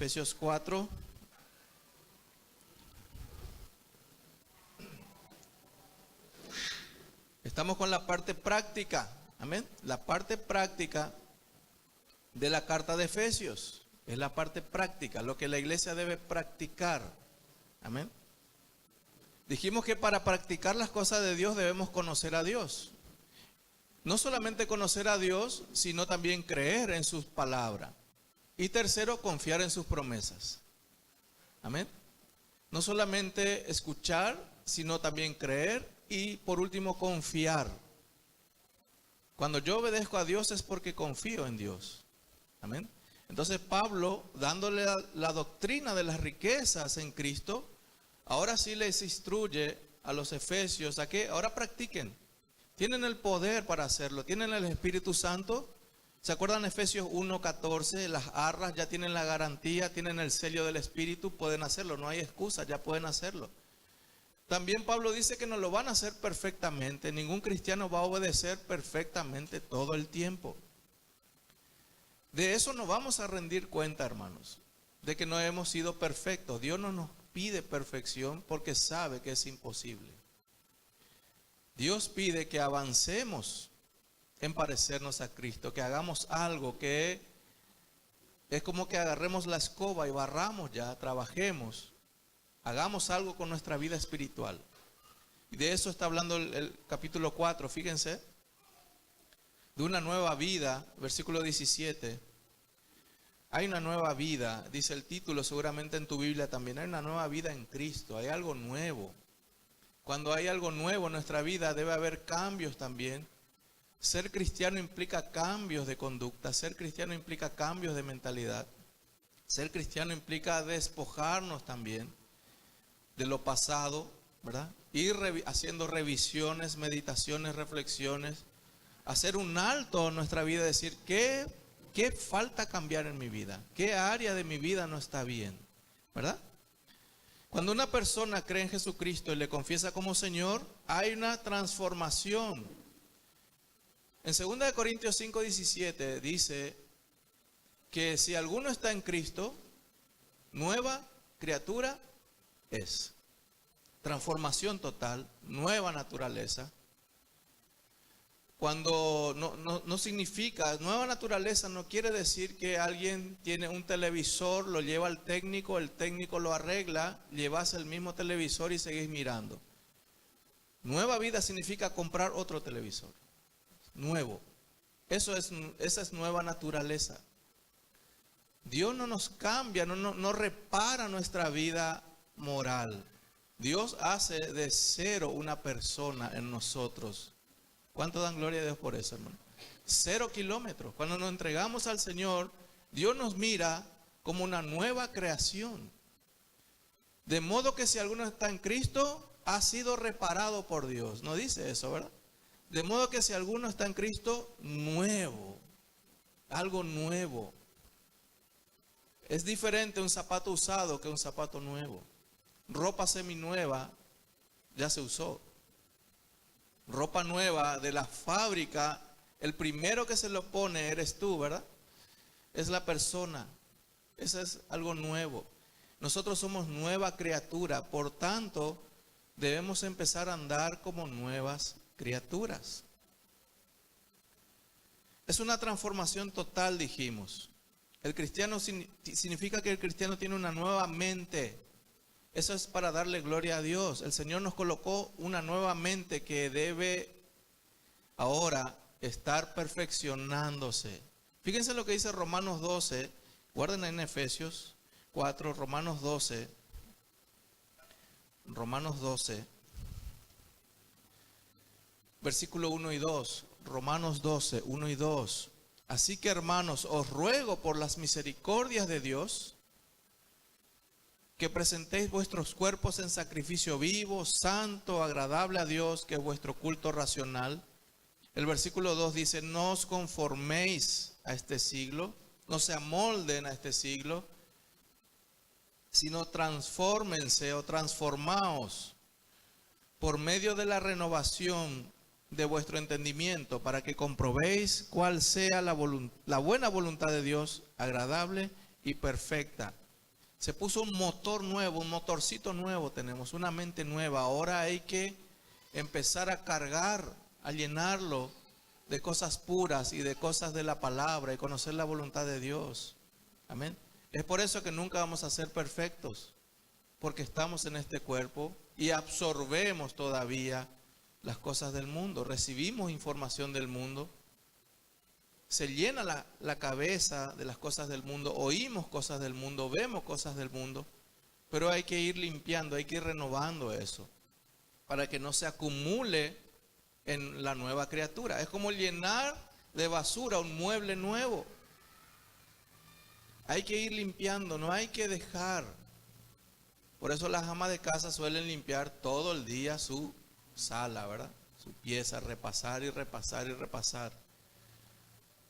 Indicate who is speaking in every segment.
Speaker 1: Efesios 4. Estamos con la parte práctica, amén. La parte práctica de la carta de Efesios es la parte práctica, lo que la iglesia debe practicar, amén. Dijimos que para practicar las cosas de Dios debemos conocer a Dios. No solamente conocer a Dios, sino también creer en sus palabras. Y tercero, confiar en sus promesas. Amén. No solamente escuchar, sino también creer y por último confiar. Cuando yo obedezco a Dios es porque confío en Dios. Amén. Entonces Pablo, dándole la doctrina de las riquezas en Cristo, ahora sí les instruye a los efesios a que ahora practiquen. Tienen el poder para hacerlo, tienen el Espíritu Santo. ¿Se acuerdan Efesios 1:14? Las arras ya tienen la garantía, tienen el sello del Espíritu, pueden hacerlo, no hay excusa, ya pueden hacerlo. También Pablo dice que no lo van a hacer perfectamente, ningún cristiano va a obedecer perfectamente todo el tiempo. De eso no vamos a rendir cuenta, hermanos, de que no hemos sido perfectos. Dios no nos pide perfección porque sabe que es imposible. Dios pide que avancemos en parecernos a Cristo, que hagamos algo que es como que agarremos la escoba y barramos ya, trabajemos, hagamos algo con nuestra vida espiritual. Y de eso está hablando el capítulo 4, fíjense, de una nueva vida, versículo 17. Hay una nueva vida, dice el título seguramente en tu Biblia también, hay una nueva vida en Cristo, hay algo nuevo. Cuando hay algo nuevo en nuestra vida debe haber cambios también. Ser cristiano implica cambios de conducta, ser cristiano implica cambios de mentalidad. Ser cristiano implica despojarnos también de lo pasado, ¿verdad? Ir haciendo revisiones, meditaciones, reflexiones, hacer un alto en nuestra vida y decir, ¿qué falta cambiar en mi vida? ¿Qué área de mi vida no está bien? ¿Verdad? Cuando una persona cree en Jesucristo y le confiesa como Señor, hay una transformación. En 2 Corintios 5:17 dice que si alguno está en Cristo, nueva criatura es. Transformación total, nueva naturaleza. Cuando no significa, nueva naturaleza no quiere decir que alguien tiene un televisor, lo lleva al técnico, el técnico lo arregla, llevas el mismo televisor y seguís mirando. Nueva vida significa comprar otro televisor, nuevo. Esa es nueva naturaleza. Dios no nos cambia, no repara nuestra vida moral. Dios hace de cero una persona en nosotros. ¿Cuánto dan gloria a Dios por eso, hermano? 0 kilómetros. Cuando nos entregamos al Señor, Dios nos mira como una nueva creación. De modo que si alguno está en Cristo, ha sido reparado por Dios. No dice eso, ¿verdad? De modo que si alguno está en Cristo, nuevo. Algo nuevo. Es diferente un zapato usado que un zapato nuevo. Ropa seminueva ya se usó. Ropa nueva de la fábrica, el primero que se lo pone eres tú, ¿verdad? Es la persona. Eso es algo nuevo. Nosotros somos nueva criatura, por tanto, debemos empezar a andar como nuevas criaturas. Es una transformación total, dijimos. El cristiano significa que el cristiano tiene una nueva mente. Eso es para darle gloria a Dios. El Señor nos colocó una nueva mente que debe ahora estar perfeccionándose. Fíjense lo que dice Romanos 12. Guarden en Efesios 4, Romanos 12. Romanos 12. Versículo 1 y 2. Romanos 12, 1 y 2. Así que, hermanos, os ruego por las misericordias de Dios que presentéis vuestros cuerpos en sacrificio vivo, santo, agradable a Dios, que es vuestro culto racional. El versículo 2 dice, no os conforméis a este siglo, no se amolden a este siglo, sino transfórmense o transformaos por medio de la renovación de vuestro entendimiento, para que comprobéis cuál sea la buena voluntad de Dios, agradable y perfecta. Se puso un motor nuevo, un motorcito nuevo tenemos, una mente nueva. Ahora hay que empezar a cargar, a llenarlo de cosas puras y de cosas de la palabra y conocer la voluntad de Dios. Amén. Es por eso que nunca vamos a ser perfectos, porque estamos en este cuerpo y absorbemos todavía las cosas del mundo, recibimos información del mundo, se llena la cabeza de las cosas del mundo, oímos cosas del mundo, vemos cosas del mundo, pero hay que ir limpiando, hay que ir renovando eso, para que no se acumule en la nueva criatura. Es como llenar de basura un mueble nuevo. Hay que ir limpiando, no hay que dejar. Por eso las amas de casa suelen limpiar todo el día su sala, ¿verdad? Su pieza, repasar y repasar y repasar.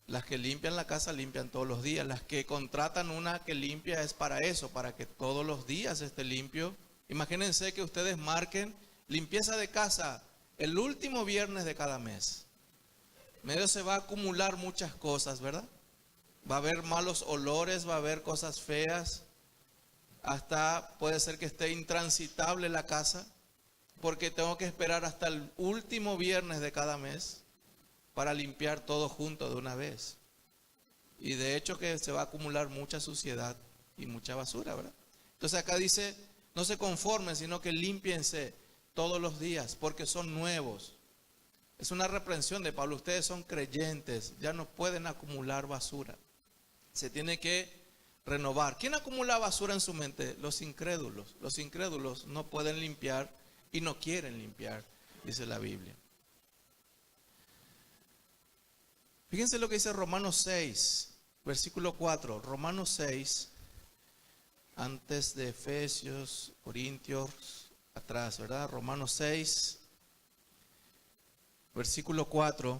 Speaker 1: Las que limpian la casa limpian todos los días. Las que contratan una que limpia es para eso, para que todos los días esté limpio. Imagínense que ustedes marquen limpieza de casa el último viernes de cada mes. Medio se va a acumular muchas cosas, ¿verdad? Va a haber malos olores, va a haber cosas feas. Hasta puede ser que esté intransitable la casa, porque tengo que esperar hasta el último viernes de cada mes para limpiar todo junto de una vez. Y de hecho que se va a acumular mucha suciedad y mucha basura, ¿verdad? Entonces acá dice, no se conformen, sino que límpiense todos los días, porque son nuevos. Es una reprensión de Pablo. Ustedes son creyentes, ya no pueden acumular basura. Se tiene que renovar. ¿Quién acumula basura en su mente? Los incrédulos. Los incrédulos no pueden limpiar y no quieren limpiar, dice la Biblia. Fíjense lo que dice Romanos 6, versículo 4. Romanos 6, antes de Efesios, Corintios, atrás, ¿verdad? Romanos 6, versículo 4.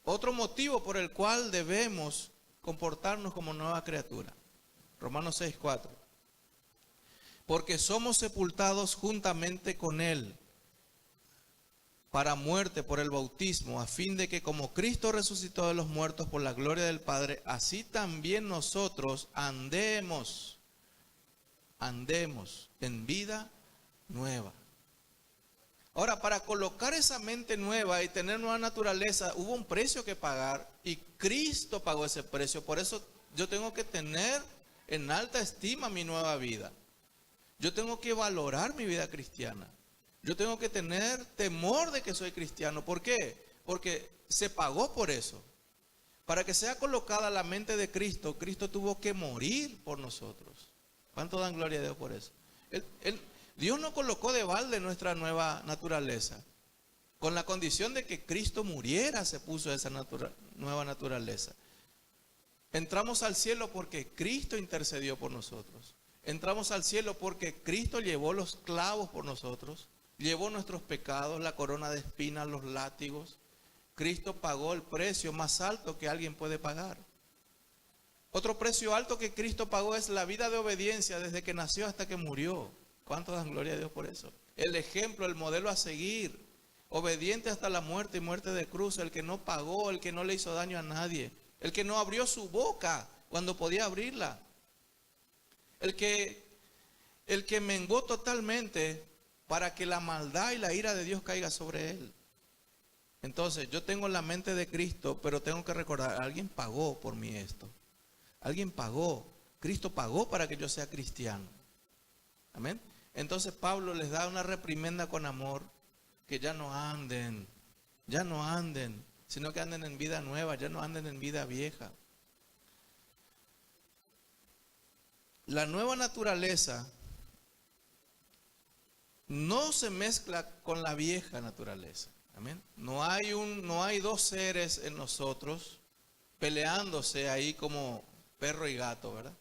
Speaker 1: Otro motivo por el cual debemos comportarnos como nueva criatura. Romanos 6, 4. Porque somos sepultados juntamente con Él para muerte por el bautismo, a fin de que como Cristo resucitó de los muertos por la gloria del Padre, así también nosotros andemos en vida nueva. Ahora, para colocar esa mente nueva y tener nueva naturaleza, hubo un precio que pagar y Cristo pagó ese precio. Por eso yo tengo que tener en alta estima mi nueva vida. Yo tengo que valorar mi vida cristiana. Yo tengo que tener temor de que soy cristiano. ¿Por qué? Porque se pagó por eso. Para que sea colocada la mente de Cristo, Cristo tuvo que morir por nosotros. ¿Cuánto dan gloria a Dios por eso? Dios no colocó de balde nuestra nueva naturaleza. Con la condición de que Cristo muriera se puso esa nueva naturaleza. Entramos al cielo porque Cristo intercedió por nosotros. Entramos al cielo porque Cristo llevó los clavos por nosotros. Llevó nuestros pecados, la corona de espinas, los látigos. Cristo pagó el precio más alto que alguien puede pagar. Otro precio alto que Cristo pagó es la vida de obediencia desde que nació hasta que murió. ¿Cuánto dan gloria a Dios por eso? El ejemplo, el modelo a seguir. Obediente hasta la muerte y muerte de cruz. El que no pagó, el que no le hizo daño a nadie. El que no abrió su boca cuando podía abrirla. El que menguó totalmente para que la maldad y la ira de Dios caiga sobre él. Entonces yo tengo la mente de Cristo, pero tengo que recordar, alguien pagó por mí esto. Alguien pagó. Cristo pagó para que yo sea cristiano. Amén. Entonces Pablo les da una reprimenda con amor, que ya no anden, sino que anden en vida nueva, ya no anden en vida vieja. La nueva naturaleza no se mezcla con la vieja naturaleza. Amén. No hay dos seres en nosotros peleándose ahí como perro y gato, ¿verdad?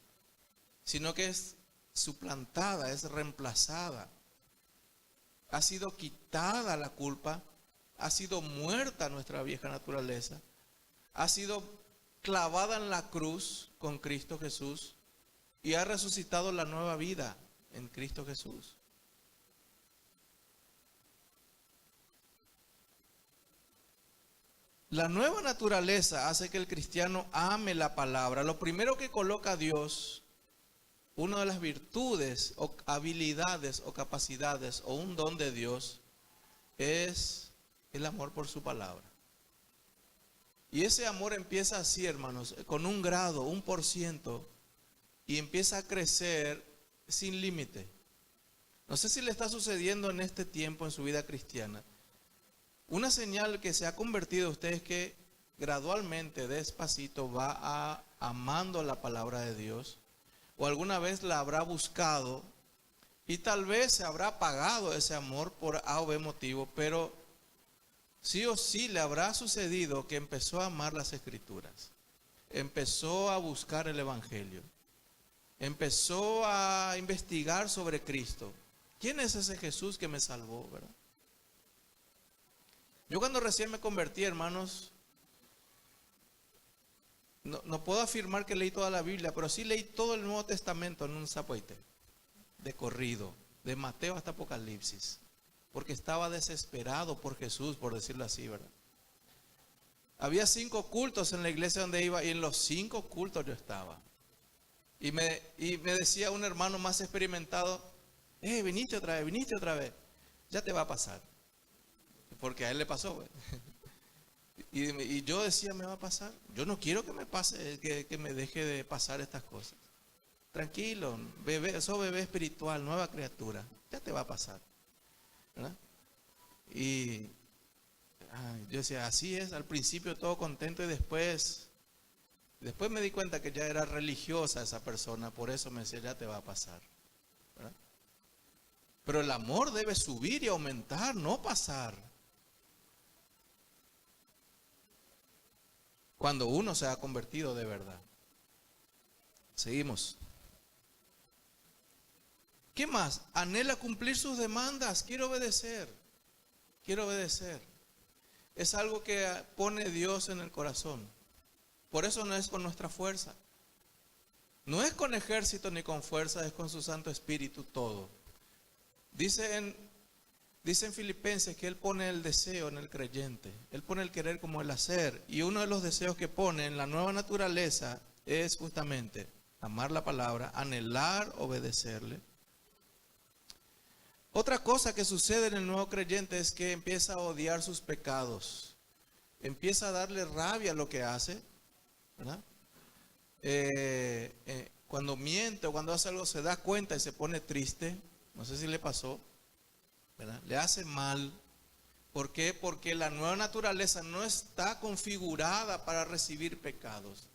Speaker 1: Sino que es suplantada, es reemplazada. Ha sido quitada la culpa, ha sido muerta nuestra vieja naturaleza, ha sido clavada en la cruz con Cristo Jesús y ha resucitado la nueva vida en Cristo Jesús. La nueva naturaleza hace que el cristiano ame la palabra. Lo primero que coloca Dios una de las virtudes o habilidades o capacidades o un don de Dios es el amor por su palabra. Y ese amor empieza así, hermanos, con un grado, 1%, y empieza a crecer sin límite. No sé si le está sucediendo en este tiempo en su vida cristiana. Una señal que se ha convertido usted es que gradualmente, despacito, va amando la palabra de Dios. O alguna vez la habrá buscado y tal vez se habrá apagado ese amor por A o B motivo, pero sí o sí le habrá sucedido que empezó a amar las Escrituras. Empezó a buscar el Evangelio. Empezó a investigar sobre Cristo. ¿Quién es ese Jesús que me salvó, verdad? Yo cuando recién me convertí, hermanos, no puedo afirmar que leí toda la Biblia, pero sí leí todo el Nuevo Testamento en un zapoite, de corrido, de Mateo hasta Apocalipsis, porque estaba desesperado por Jesús, por decirlo así, ¿verdad? Había 5 cultos en la iglesia donde iba y en los 5 cultos yo estaba. Y me decía un hermano más experimentado, viniste otra vez, ya te va a pasar. Porque a él le pasó, güey. Y yo decía, me va a pasar. Yo no quiero que me pase, que me deje de pasar estas cosas. Tranquilo, bebé, sos bebé espiritual, nueva criatura, ya te va a pasar, ¿verdad? Y yo decía, así es, al principio todo contento y después me di cuenta que ya era religiosa esa persona, por eso me decía, ya te va a pasar, ¿verdad? Pero el amor debe subir y aumentar, no pasar. Cuando uno se ha convertido de verdad. Seguimos. ¿Qué más? Anhela cumplir sus demandas. Quiero obedecer. Quiero obedecer. Es algo que pone Dios en el corazón. Por eso no es con nuestra fuerza. No es con ejército ni con fuerza, es con su Santo Espíritu todo. Dice en Filipenses que Él pone el deseo en el creyente. Él pone el querer como el hacer. Y uno de los deseos que pone en la nueva naturaleza es justamente amar la palabra, anhelar obedecerle. Otra cosa que sucede en el nuevo creyente es que empieza a odiar sus pecados. Empieza a darle rabia a lo que hace, ¿verdad? Cuando miente o cuando hace algo se da cuenta y se pone triste. No sé si le pasó, ¿verdad? Le hace mal. ¿Por qué? Porque la nueva naturaleza no está configurada para recibir pecados.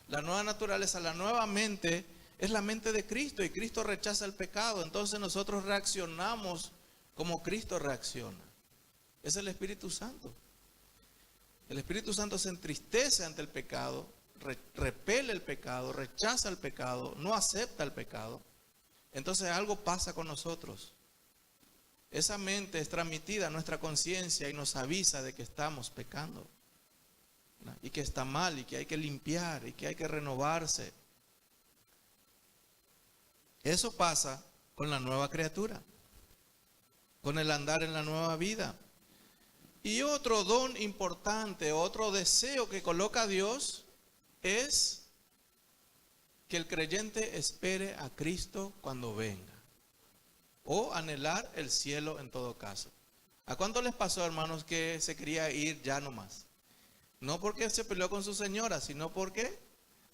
Speaker 1: La nueva naturaleza, la nueva mente es la mente de Cristo y Cristo rechaza el pecado. Entonces nosotros reaccionamos como Cristo reacciona. Es el Espíritu Santo. El Espíritu Santo se entristece ante el pecado, repele el pecado, rechaza el pecado, no acepta el pecado. Entonces algo pasa con nosotros. Esa mente es transmitida a nuestra conciencia y nos avisa de que estamos pecando, ¿no? Y que está mal y que hay que limpiar y que hay que renovarse. Eso pasa con la nueva criatura, con el andar en la nueva vida. Y otro don importante, otro deseo que coloca Dios es que el creyente espere a Cristo cuando venga. O anhelar el cielo en todo caso. ¿A cuánto les pasó, hermanos, que se quería ir ya nomás? No porque se peleó con su señora, sino porque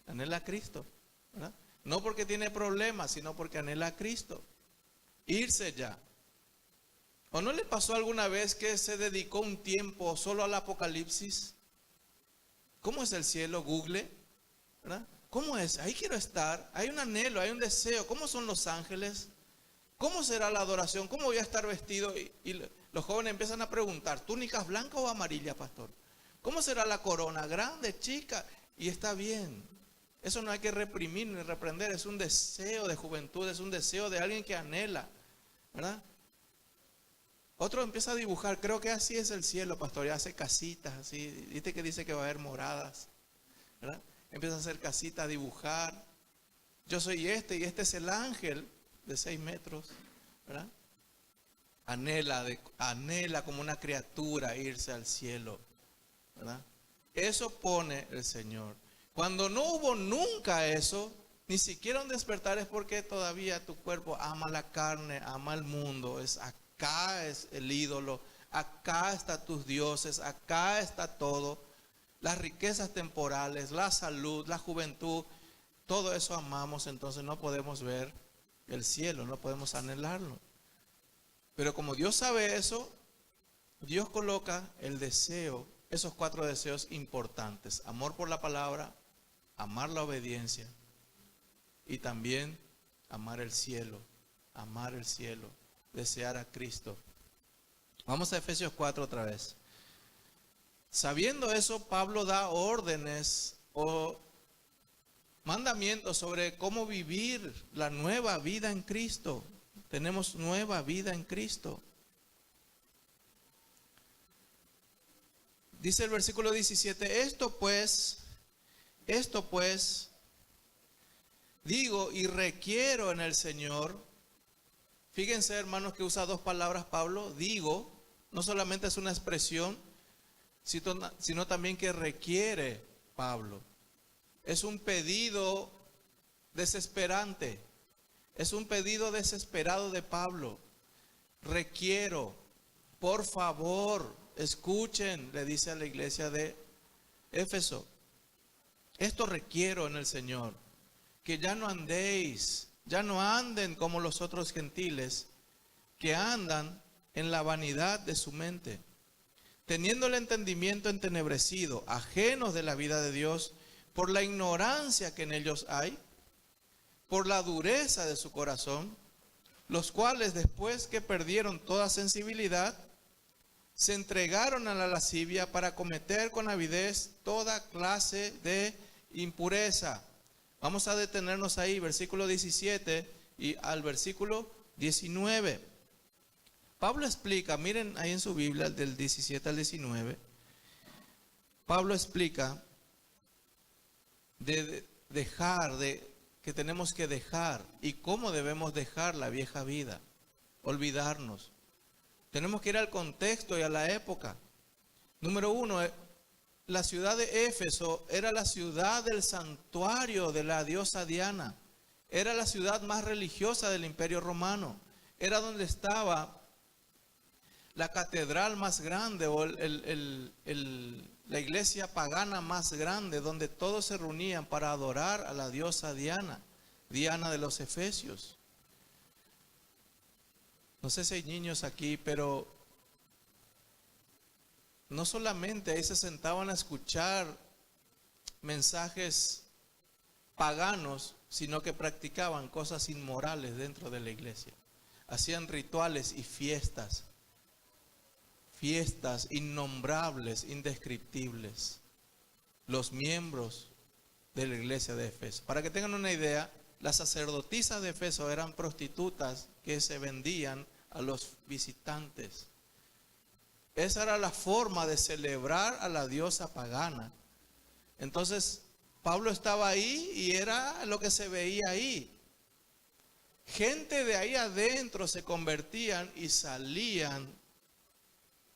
Speaker 1: anhela a Cristo, ¿verdad? No porque tiene problemas, sino porque anhela a Cristo. Irse ya. ¿O no le pasó alguna vez que se dedicó un tiempo solo al Apocalipsis? ¿Cómo es el cielo? Google, ¿verdad? ¿Cómo es? Ahí quiero estar. Hay un anhelo, hay un deseo. ¿Cómo son los ángeles? ¿Cómo será la adoración? ¿Cómo voy a estar vestido? Y los jóvenes empiezan a preguntar, ¿túnicas blancas o amarillas, pastor? ¿Cómo será la corona? ¿Grande, chica? Y está bien. Eso no hay que reprimir ni reprender. Es un deseo de juventud, es un deseo de alguien que anhela, ¿verdad? Otro empieza a dibujar. Creo que así es el cielo, pastor. Y hace casitas así. ¿Viste que dice que va a haber moradas? ¿Verdad? Empieza a hacer casitas, a dibujar. Yo soy este y este es el ángel de 6 metros, ¿verdad? Anhela como una criatura irse al cielo, ¿verdad? Eso pone el Señor. Cuando no hubo nunca eso, Ni siquiera un despertar es porque todavía tu cuerpo ama la carne, ama el mundo. Es acá es el ídolo, acá están tus dioses, acá está todo. Las riquezas temporales, la salud, la juventud, todo eso amamos, entonces no podemos ver el cielo, no podemos anhelarlo. Pero como Dios sabe eso, Dios coloca el deseo, esos 4 deseos importantes: amor por la palabra, amar la obediencia y también amar el cielo, desear a Cristo. Vamos a Efesios 4 otra vez. Sabiendo eso, Pablo da órdenes o mandamientos sobre cómo vivir la nueva vida en Cristo. Tenemos nueva vida en Cristo. Dice el versículo 17, esto pues, digo y requiero en el Señor. Fíjense, hermanos, que usa 2 palabras Pablo. Digo, no solamente es una expresión, sino también que requiere Pablo. Es un pedido desesperante. Es un pedido desesperado de Pablo. Requiero, por favor, escuchen, le dice a la iglesia de Éfeso. Esto requiero en el Señor, que ya no andéis, ya no anden como los otros gentiles, que andan en la vanidad de su mente, teniendo el entendimiento entenebrecido, ajenos de la vida de Dios, por la ignorancia que en ellos hay, por la dureza de su corazón, los cuales después que perdieron toda sensibilidad, se entregaron a la lascivia para cometer con avidez toda clase de impureza. Vamos a detenernos ahí, versículo 17 y al versículo 19. Pablo explica, miren ahí en su Biblia, del 17 al 19. Pablo explica que tenemos que dejar y cómo debemos dejar la vieja vida, olvidarnos. Tenemos que ir al contexto y a la época. Número 1, la ciudad de Éfeso era la ciudad del santuario de la diosa Diana. Era la ciudad más religiosa del Imperio Romano. Era donde estaba la catedral más grande o la iglesia pagana más grande, donde todos se reunían para adorar a la diosa Diana, Diana de los Efesios. No sé si hay niños aquí, pero no solamente ahí se sentaban a escuchar mensajes paganos, sino que practicaban cosas inmorales dentro de la iglesia. Hacían rituales y fiestas innombrables, indescriptibles, los miembros de la iglesia de Éfeso. Para que tengan una idea, las sacerdotisas de Éfeso eran prostitutas que se vendían a los visitantes. Esa era la forma de celebrar a la diosa pagana. Entonces, Pablo estaba ahí y era lo que se veía ahí. Gente de ahí adentro se convertían y salían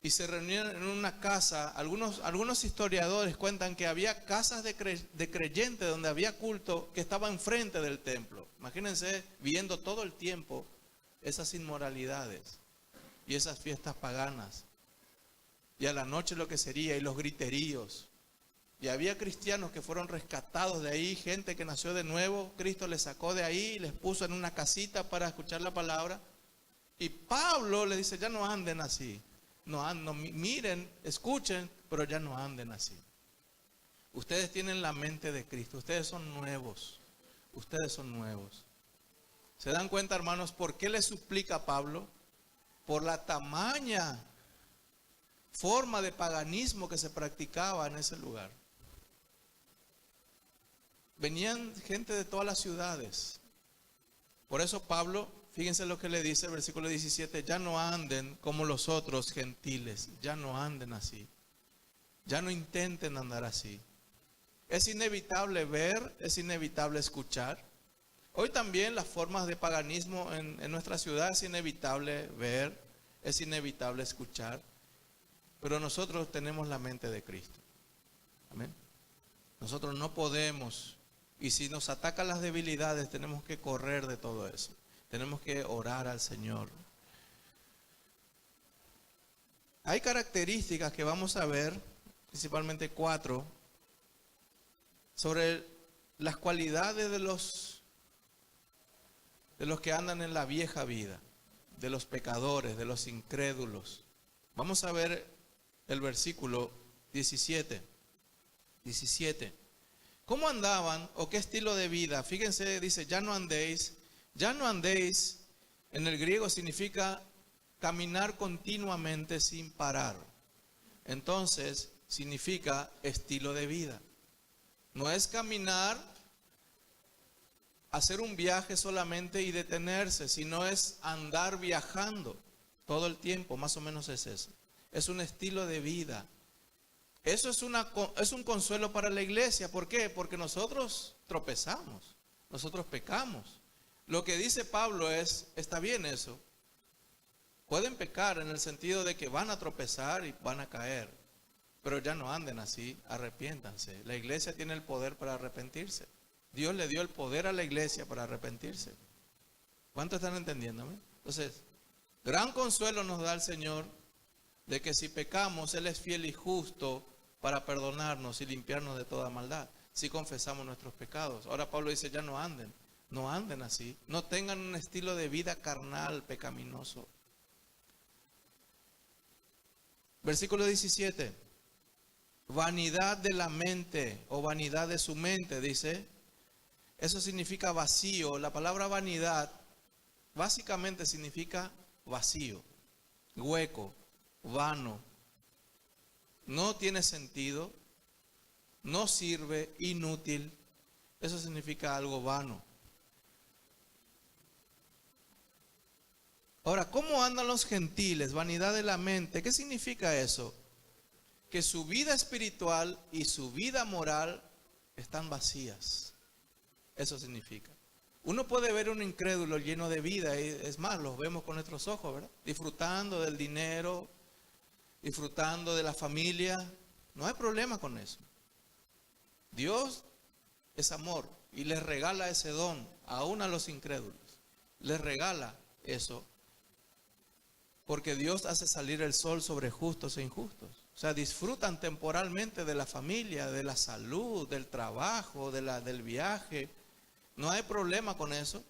Speaker 1: y se reunían en una casa. Algunos historiadores cuentan que había casas de creyentes donde había culto que estaba enfrente del templo. Imagínense viendo todo el tiempo esas inmoralidades y esas fiestas paganas. Y a la noche lo que sería, y los griteríos. Y había cristianos que fueron rescatados de ahí, gente que nació de nuevo. Cristo les sacó de ahí y les puso en una casita para escuchar la palabra. Y Pablo le dice, ya no anden así. No, miren, escuchen, pero ya no anden así. Ustedes tienen la mente de Cristo, ustedes son nuevos. ¿Se dan cuenta, hermanos, por qué le suplica a Pablo? Por la tamaña forma de paganismo que se practicaba en ese lugar. Venían gente de todas las ciudades. Por eso Pablo, fíjense lo que le dice el versículo 17, ya no anden como los otros gentiles, ya no anden así, ya no intenten andar así. Es inevitable ver, es inevitable escuchar. Hoy también las formas de paganismo en nuestra ciudad es inevitable ver, es inevitable escuchar. Pero nosotros tenemos la mente de Cristo. Amén. Nosotros no podemos Y si nos atacan las debilidades, tenemos que correr de todo eso. Tenemos que orar al Señor. Hay características que vamos a ver, principalmente 4, sobre las cualidades de los que andan en la vieja vida, de los pecadores, de los incrédulos. Vamos a ver el versículo 17. ¿Cómo andaban o qué estilo de vida? Fíjense, dice, ya no andéis. Ya no andéis, en el griego significa caminar continuamente sin parar. Entonces, significa estilo de vida. No es caminar, hacer un viaje solamente y detenerse, sino es andar viajando todo el tiempo, más o menos es eso. Es un estilo de vida. Eso es un consuelo para la iglesia. ¿Por qué? Porque nosotros tropezamos, nosotros pecamos. Lo que dice Pablo es, está bien eso. Pueden pecar en el sentido de que van a tropezar y van a caer, pero ya no anden así, arrepiéntanse. La iglesia tiene el poder para arrepentirse. Dios le dio el poder a la iglesia para arrepentirse. ¿Cuántos están entendiéndome? Entonces, gran consuelo nos da el Señor de que si pecamos, Él es fiel y justo para perdonarnos y limpiarnos de toda maldad, si confesamos nuestros pecados. Ahora Pablo dice, ya no anden así, no tengan un estilo de vida carnal, pecaminoso. Versículo 17, vanidad de la mente o vanidad de su mente, dice. Eso significa vacío. La palabra vanidad básicamente significa vacío, hueco, vano. No tiene sentido, no sirve, inútil. Eso significa algo vano. Ahora, ¿cómo andan los gentiles? Vanidad de la mente. ¿Qué significa eso? Que su vida espiritual y su vida moral están vacías. Eso significa. Uno puede ver un incrédulo lleno de vida, y es más, los vemos con nuestros ojos, ¿verdad? Disfrutando del dinero, disfrutando de la familia. No hay problema con eso. Dios es amor y les regala ese don, aún a los incrédulos. Les regala eso. Porque Dios hace salir el sol sobre justos e injustos. O sea, disfrutan temporalmente de la familia, de la salud, del trabajo, del viaje. No hay problema con eso.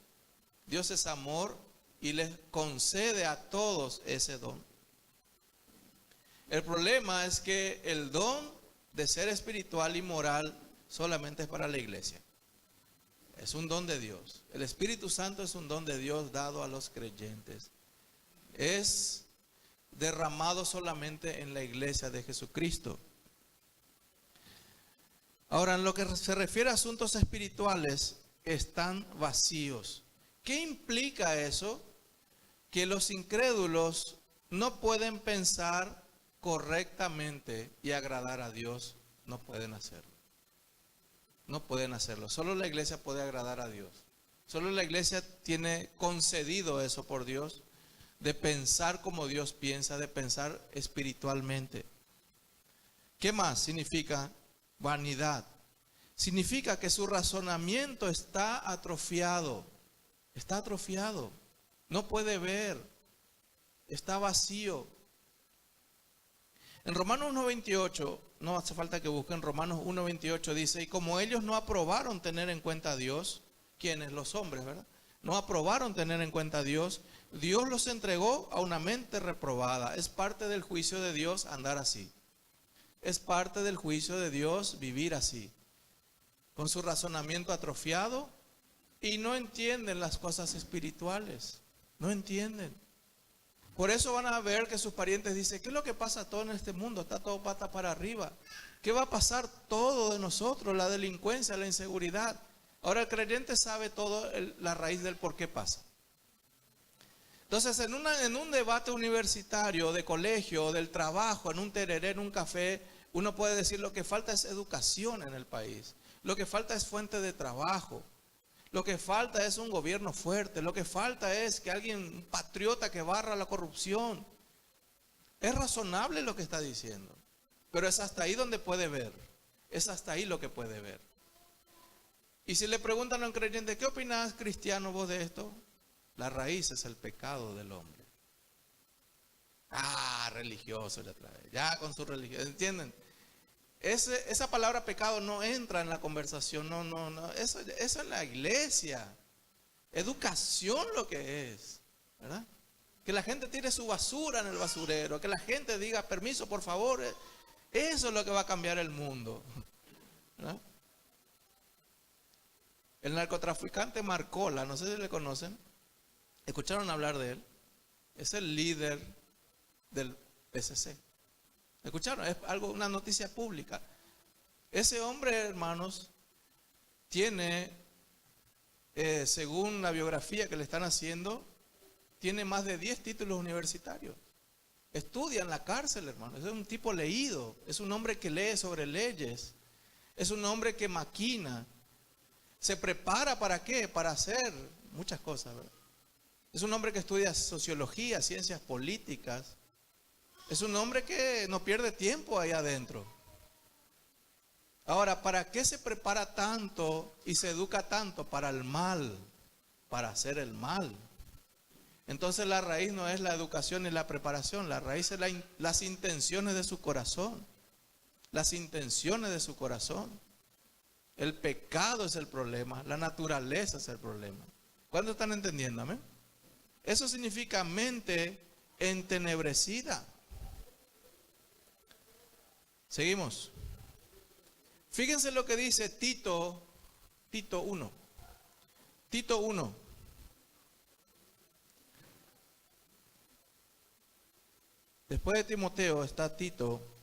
Speaker 1: Dios es amor y les concede a todos ese don. El problema es que el don de ser espiritual y moral solamente es para la iglesia. Es un don de Dios. El Espíritu Santo es un don de Dios dado a los creyentes. Es derramado solamente en la iglesia de Jesucristo. Ahora, en lo que se refiere a asuntos espirituales, están vacíos. ¿Qué implica eso? Que los incrédulos no pueden pensar correctamente y agradar a Dios. No pueden hacerlo. No pueden hacerlo. Solo la iglesia puede agradar a Dios. Solo la iglesia tiene concedido eso por Dios, de pensar como Dios piensa, de pensar espiritualmente. ¿Qué más significa vanidad? Significa que su razonamiento está atrofiado. Está atrofiado. No puede ver. Está vacío. En Romanos 1:28, no hace falta que busquen, Romanos 1:28 dice, y como ellos no aprobaron tener en cuenta a Dios, ¿quiénes? Los hombres, ¿verdad? No aprobaron tener en cuenta a Dios, Dios los entregó a una mente reprobada. Es parte del juicio de Dios andar así. Es parte del juicio de Dios vivir así, con su razonamiento atrofiado, y no entienden las cosas espirituales. No entienden. Por eso van a ver que sus parientes dicen, ¿qué es lo que pasa todo en este mundo? Está todo pata para arriba. ¿Qué va a pasar todo de nosotros? La delincuencia, la inseguridad. Ahora el creyente sabe todo la raíz del por qué pasa. Entonces en un debate universitario, de colegio, del trabajo, en un tereré, en un café, uno puede decir lo que falta es educación en el país. Lo que falta es fuente de trabajo. Lo que falta es un gobierno fuerte. Lo que falta es que alguien, un patriota que barra la corrupción. Es razonable lo que está diciendo. Pero es hasta ahí donde puede ver. Es hasta ahí lo que puede ver. Y si le preguntan a un creyente, ¿qué opinas, cristiano, vos de esto? La raíz es el pecado del hombre. Ah, religioso ya trae, ya con su religión, ¿entienden? Esa palabra pecado no entra en la conversación, no, eso es la iglesia. Educación lo que es, ¿verdad? Que la gente tire su basura en el basurero, que la gente diga, permiso, por favor, eso es lo que va a cambiar el mundo, ¿verdad? El narcotraficante Marcola, no sé si le conocen, ¿escucharon hablar de él? Es el líder del PCC. ¿Escucharon? Es algo, una noticia pública. Ese hombre, hermanos, tiene, según la biografía que le están haciendo, tiene más de 10 títulos universitarios. Estudia en la cárcel, hermanos. Es un tipo leído. Es un hombre que lee sobre leyes. Es un hombre que maquina. Se prepara ¿para qué? Para hacer muchas cosas, ¿verdad? Es un hombre que estudia sociología, ciencias políticas. Es un hombre que no pierde tiempo ahí adentro. Ahora, ¿para qué se prepara tanto y se educa tanto? Para el mal, para hacer el mal. Entonces la raíz no es la educación ni la preparación, la raíz es las intenciones de su corazón. Las intenciones de su corazón. El pecado es el problema, la naturaleza es el problema. ¿Cuándo están entendiendo? ¿Amén? Eso significa mente entenebrecida. Seguimos. Fíjense lo que dice Tito 1. Tito 1. Después de Timoteo está Tito.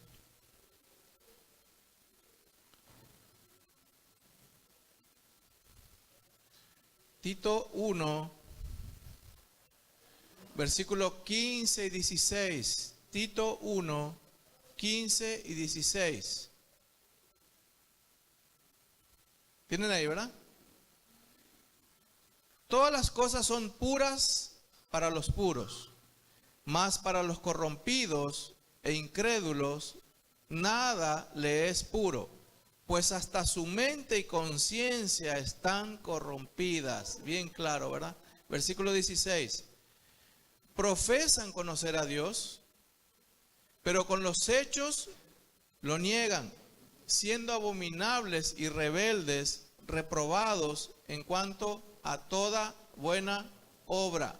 Speaker 1: Tito 1, versículos 15 y 16. Tito 1, 15 y 16. ¿Tienen ahí, verdad? Todas las cosas son puras para los puros, mas para los corrompidos e incrédulos nada le es puro, pues hasta su mente y conciencia están corrompidas. Bien claro, ¿verdad? Versículo 16. Profesan conocer a Dios, pero con los hechos lo niegan, siendo abominables y rebeldes, reprobados en cuanto a toda buena obra.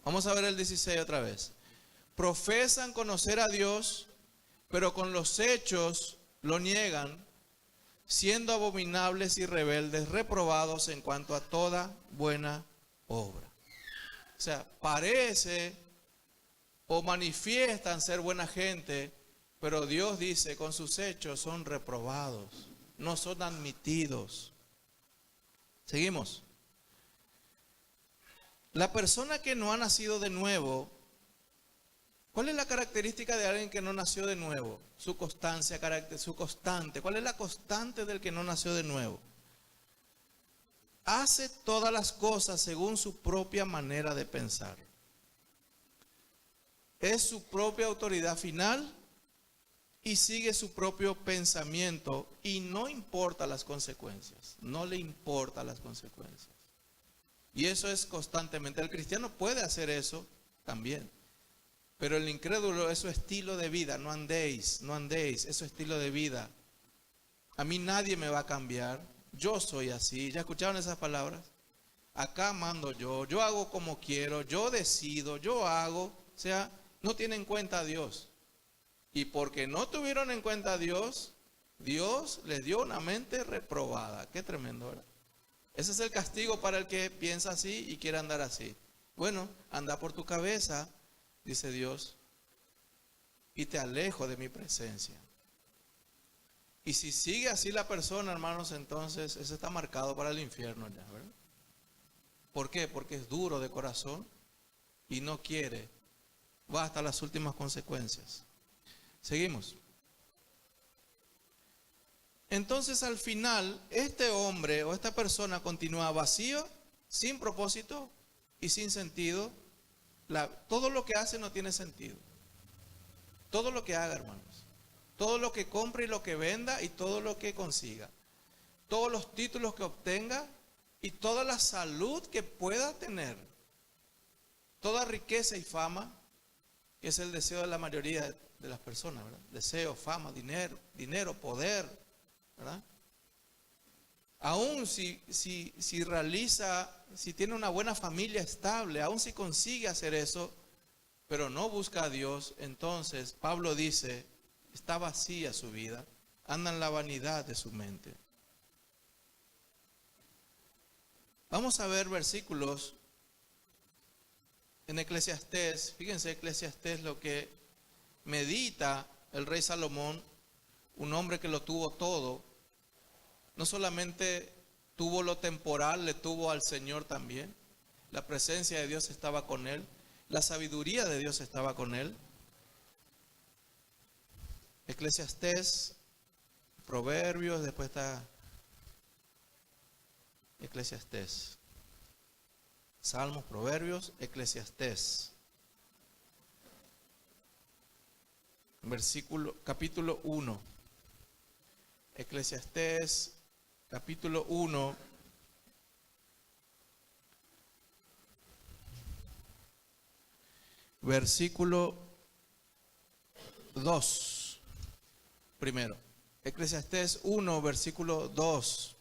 Speaker 1: Vamos a ver el 16 otra vez. Profesan conocer a Dios, pero con los hechos lo niegan, siendo abominables y rebeldes, reprobados en cuanto a toda buena obra. O sea, parece o manifiestan ser buena gente, pero Dios dice, con sus hechos son reprobados, no son admitidos. Seguimos. La persona que no ha nacido de nuevo, ¿cuál es la característica de alguien que no nació de nuevo? Su constancia, su constante. ¿Cuál es la constante del que no nació de nuevo? Hace todas las cosas según su propia manera de pensar. Es su propia autoridad final y sigue su propio pensamiento y no importa las consecuencias. No le importa las consecuencias. Y eso es constantemente. El cristiano puede hacer eso también. Pero el incrédulo es su estilo de vida. No andéis, es su estilo de vida. A mí nadie me va a cambiar. Yo soy así. ¿Ya escucharon esas palabras? Acá mando yo hago como quiero, yo decido, yo hago. O sea, no tienen en cuenta a Dios. Y porque no tuvieron en cuenta a Dios, Dios les dio una mente reprobada. Qué tremendo, ¿verdad? Ese es el castigo para el que piensa así y quiere andar así. Bueno, anda por tu cabeza, dice Dios, y te alejo de mi presencia. Y si sigue así la persona, hermanos, entonces eso está marcado para el infierno ya, ¿verdad? ¿Por qué? Porque es duro de corazón y no quiere. Va hasta las últimas consecuencias. Seguimos. Entonces al final, este hombre o esta persona continúa vacío, sin propósito y sin sentido. Todo lo que hace no tiene sentido. Todo lo que haga, hermanos. Todo lo que compre y lo que venda y todo lo que consiga. todos los títulos que obtenga y toda la salud que pueda tener, toda riqueza y fama, que es el deseo de la mayoría de las personas, ¿verdad? Deseo, fama, dinero, poder, ¿verdad? Aún si tiene una buena familia estable, aún si consigue hacer eso, pero no busca a Dios, entonces Pablo dice, está vacía su vida, anda en la vanidad de su mente. Vamos a ver versículos en Eclesiastés. Fíjense, Eclesiastés, lo que medita el rey Salomón, un hombre que lo tuvo todo. No solamente tuvo lo temporal, le tuvo al Señor también. La presencia de Dios estaba con él. La sabiduría de Dios estaba con él. Eclesiastés, Proverbios, después está Eclesiastés. Salmos, Proverbios, Eclesiastés. Capítulo 1. Eclesiastés, capítulo 1. Versículo 2. Primero. Eclesiastés 1, versículo 2.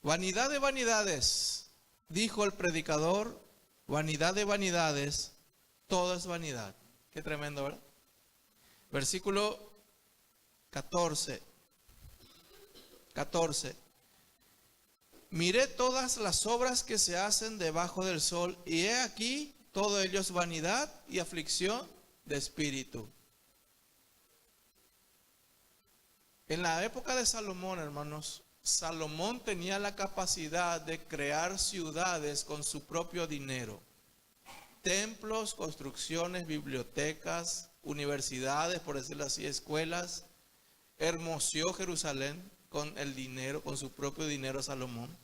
Speaker 1: Vanidad de vanidades, dijo el predicador, vanidad de vanidades, todo es vanidad. Qué tremendo, ¿verdad? Versículo 14. Miré todas las obras que se hacen debajo del sol, y he aquí, todo ello es vanidad y aflicción de espíritu. En la época de Salomón, hermanos, Salomón tenía la capacidad de crear ciudades con su propio dinero. Templos, construcciones, bibliotecas, universidades, por decirlo así, escuelas. Hermoseó Jerusalén con el dinero, con su propio dinero Salomón.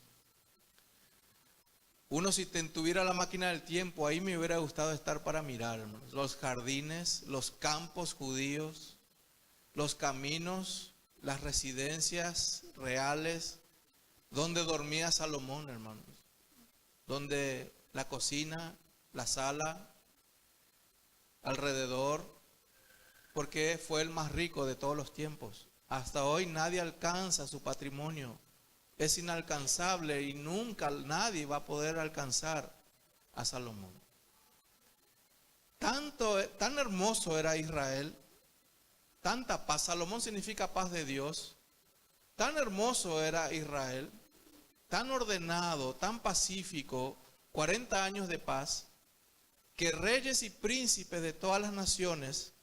Speaker 1: Uno, si tuviera la máquina del tiempo, ahí me hubiera gustado estar para mirar, hermanos. Los jardines, los campos judíos, los caminos, las residencias reales, donde dormía Salomón, hermanos. Donde la cocina, la sala, alrededor, porque fue el más rico de todos los tiempos. Hasta hoy nadie alcanza su patrimonio. Es inalcanzable y nunca nadie va a poder alcanzar a Salomón. Tan hermoso era Israel, tanta paz. Salomón significa paz de Dios. Tan hermoso era Israel, tan ordenado, tan pacífico, 40 años de paz, que reyes y príncipes de todas las naciones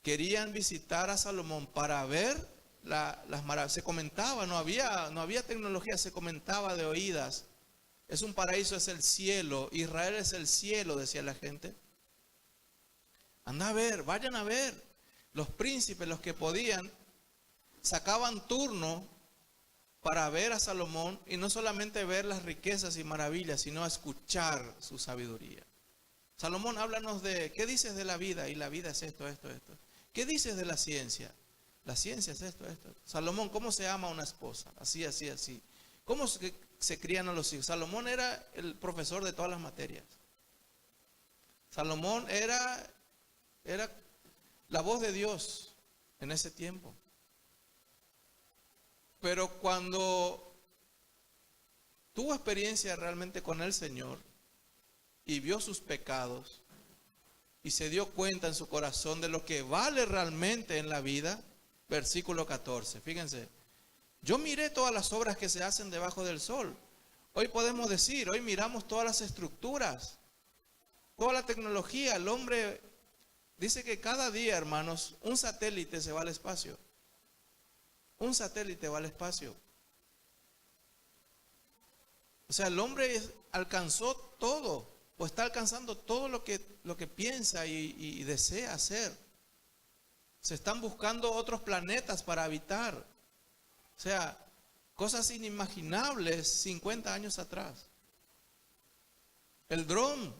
Speaker 1: querían visitar a Salomón para ver las maravillas. Se comentaba, no había tecnología, se comentaba de oídas. Es un paraíso, es el cielo. Israel es el cielo, decía la gente. Anda a ver, vayan a ver. Los príncipes, los que podían, sacaban turno para ver a Salomón, y no solamente ver las riquezas y maravillas, sino escuchar su sabiduría. Salomón, háblanos de, ¿qué dices de la vida? Y la vida es esto. ¿Qué dices de la ciencia? La ciencia es esto. Salomón, ¿cómo se ama a una esposa? Así. ¿Cómo se crían a los hijos? Salomón era el profesor de todas las materias. Salomón era la voz de Dios en ese tiempo. Pero cuando tuvo experiencia realmente con el Señor y vio sus pecados y se dio cuenta en su corazón de lo que vale realmente en la vida, versículo 14, fíjense, yo miré todas las obras que se hacen debajo del sol. Hoy podemos decir, hoy miramos todas las estructuras, toda la tecnología. El hombre dice que cada día, hermanos, un satélite se va al espacio. Un satélite va al espacio. O sea, el hombre alcanzó todo, o está alcanzando todo lo que piensa y desea hacer. Se están buscando otros planetas para habitar. O sea, cosas inimaginables 50 años atrás. El dron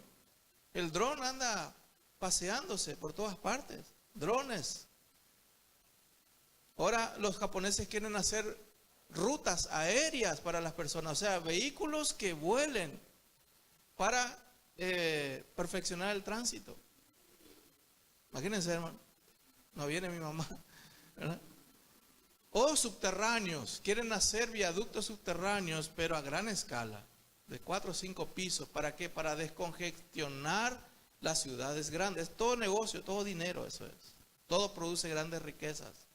Speaker 1: anda paseándose por todas partes. Drones. Ahora los japoneses quieren hacer rutas aéreas para las personas, o sea, vehículos que vuelen para perfeccionar el tránsito. Imagínense, hermano, no viene mi mamá, ¿verdad? O subterráneos, quieren hacer viaductos subterráneos, pero a gran escala, de 4 o 5 pisos. ¿Para qué? Para descongestionar las ciudades grandes. Todo negocio, todo dinero, eso es. Todo produce grandes riquezas.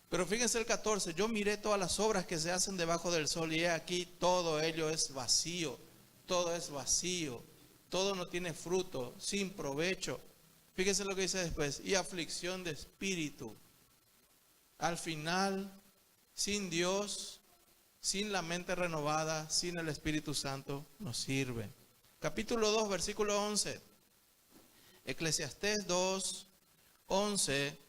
Speaker 1: Pero fíjense el 14, yo miré todas las obras que se hacen debajo del sol y he aquí todo ello es vacío, todo es vacío, todo no tiene fruto, sin provecho. Fíjense lo que dice después, y aflicción de espíritu. Al final, sin Dios, sin la mente renovada, sin el Espíritu Santo, no sirve. Capítulo 2, versículo 11. Eclesiastés 2, 11.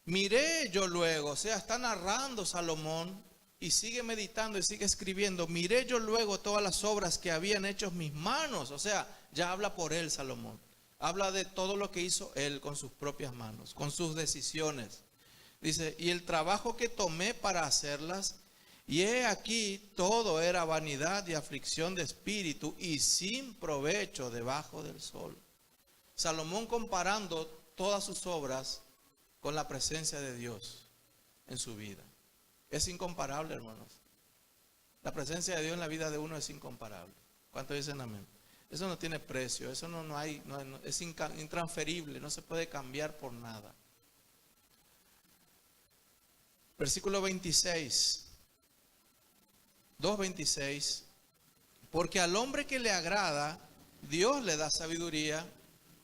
Speaker 1: Miré yo luego, o sea, está narrando Salomón y sigue meditando y sigue escribiendo. Miré yo luego todas las obras que habían hecho mis manos, o sea, ya habla por él Salomón. Habla de todo lo que hizo él con sus propias manos, con sus decisiones. Dice, y el trabajo que tomé para hacerlas, y he aquí todo era vanidad y aflicción de espíritu y sin provecho debajo del sol. Salomón comparando todas sus obras con la presencia de Dios en su vida. Es incomparable, hermanos. La presencia de Dios en la vida de uno es incomparable. ¿Cuántos dicen amén? Eso no tiene precio, eso no hay, es intransferible, no se puede cambiar por nada. Versículo 26, 2:26. Porque al hombre que le agrada, Dios le da sabiduría.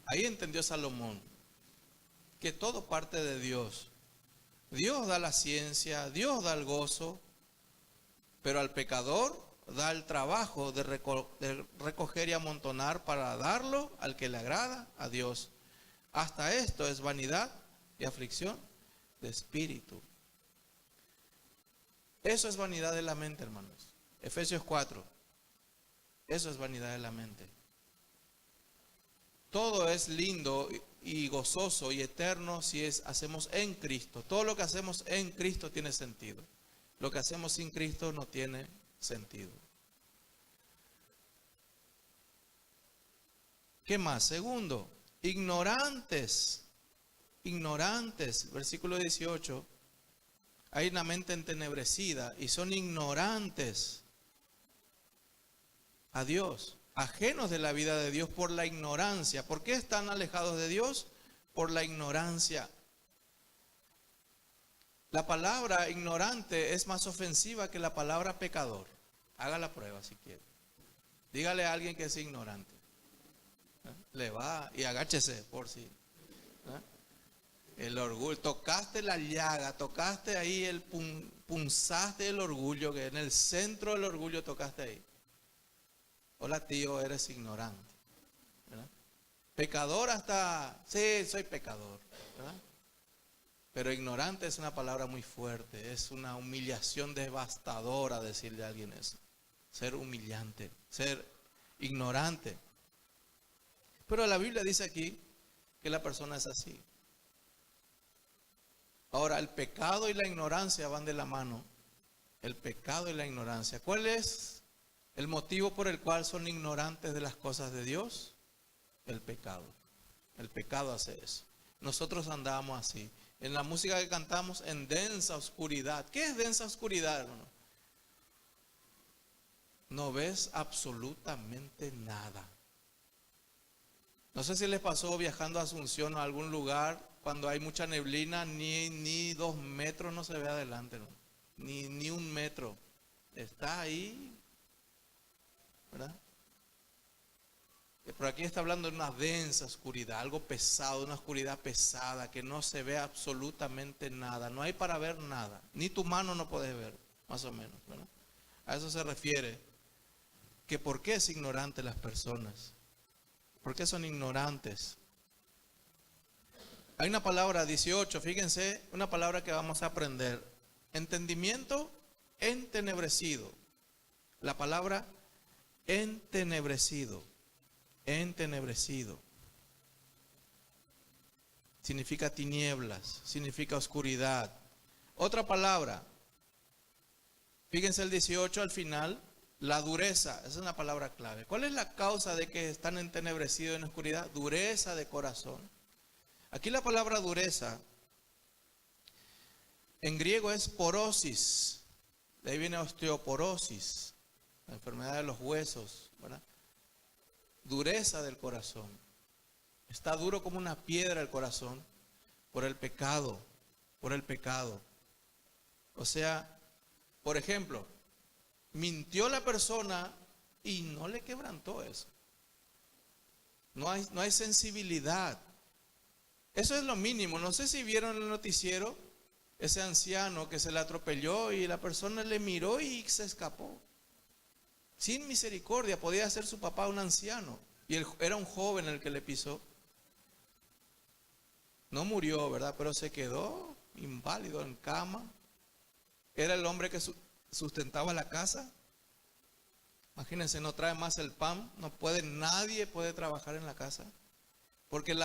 Speaker 1: Ahí entendió Salomón que todo parte de Dios. Dios da la ciencia, Dios da el gozo, pero al pecador da el trabajo de recoger y amontonar para darlo al que le agrada, a Dios. Hasta esto es vanidad y aflicción de espíritu. Eso es vanidad de la mente, hermanos. Efesios 4. Eso es vanidad de la mente. Todo es lindo y gozoso y eterno si hacemos en Cristo. Todo lo que hacemos en Cristo tiene sentido. Lo que hacemos sin Cristo no tiene sentido. ¿Qué más? Segundo, ignorantes, versículo 18. Hay una mente entenebrecida y son ignorantes a Dios, ajenos de la vida de Dios por la ignorancia. ¿Por qué están alejados de Dios? Por la ignorancia. La palabra ignorante es más ofensiva que la palabra pecador. Haga la prueba si quiere. Dígale a alguien que es ignorante. Le va y agáchese por si. El orgullo, tocaste la llaga, tocaste ahí punzaste el orgullo, que en el centro del orgullo tocaste ahí. Hola tío, eres ignorante, ¿verdad? Pecador hasta, sí, soy pecador, ¿verdad? Pero ignorante es una palabra muy fuerte, es una humillación devastadora decirle a alguien eso. Ser humillante, ser ignorante. Pero la Biblia dice aquí que la persona es así. Ahora, el pecado y la ignorancia van de la mano. El pecado y la ignorancia. ¿Cuál es el motivo por el cual son ignorantes de las cosas de Dios? El pecado. El pecado hace eso. Nosotros andamos así. En la música que cantamos, en densa oscuridad. ¿Qué es densa oscuridad, hermano? No ves absolutamente nada. No sé si les pasó viajando a Asunción o a algún lugar, cuando hay mucha neblina, ni 2 metros no se ve adelante, ¿no? Ni 1 metro. Está ahí, ¿verdad? Pero aquí está hablando de una densa oscuridad, algo pesado, una oscuridad pesada, que no se ve absolutamente nada. No hay para ver nada. Ni tu mano no puedes ver, más o menos, ¿verdad? A eso se refiere. Que por qué es ignorante las personas. ¿Por qué son ignorantes? Hay una palabra 18, fíjense, una palabra que vamos a aprender. Entendimiento entenebrecido. La palabra entenebrecido. Entenebrecido. significa tinieblas, significa oscuridad. Otra palabra, fíjense el 18 al final, la dureza, esa es una palabra clave. ¿Cuál es la causa de que están entenebrecidos en oscuridad? Dureza de corazón. Aquí la palabra dureza en griego es porosis, de ahí viene osteoporosis, la enfermedad de los huesos, ¿verdad? Dureza del corazón. Está duro como una piedra el corazón por el pecado, por el pecado. O sea, por ejemplo, mintió la persona y no le quebrantó eso. No hay sensibilidad. Eso es lo mínimo. No sé si vieron el noticiero, ese anciano que se le atropelló y la persona le miró y se escapó. Sin misericordia, podía ser su papá un anciano. Y él era un joven el que le pisó. No murió, ¿verdad? Pero se quedó inválido en cama. Era el hombre que sustentaba la casa. Imagínense, no trae más el pan. Nadie puede trabajar en la casa. Porque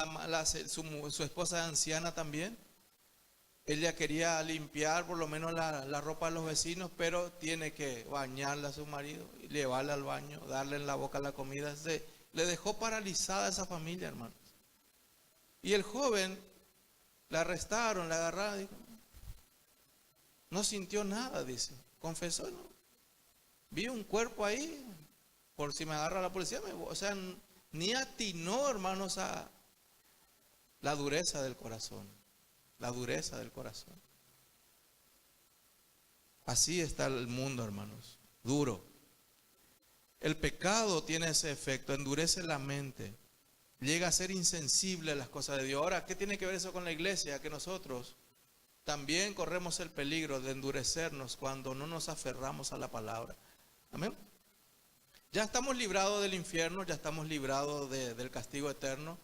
Speaker 1: su esposa anciana también. Ella quería limpiar por lo menos la ropa de los vecinos, pero tiene que bañarla a su marido y llevarla al baño, darle en la boca la comida. Le dejó paralizada a esa familia, hermanos. Y el joven, la arrestaron, la agarraron, dijo, no sintió nada, dice, confesó, no. Vi un cuerpo ahí, por si me agarra la policía, o sea, ni atinó, hermanos, a la dureza del corazón. La dureza del corazón. Así está el mundo, hermanos, duro. El pecado tiene ese efecto, endurece la mente, llega a ser insensible a las cosas de Dios. Ahora, ¿qué tiene que ver eso con la iglesia? Que nosotros también corremos el peligro de endurecernos cuando no nos aferramos a la palabra. Amén. Ya estamos librados del infierno, ya estamos librados del castigo eterno,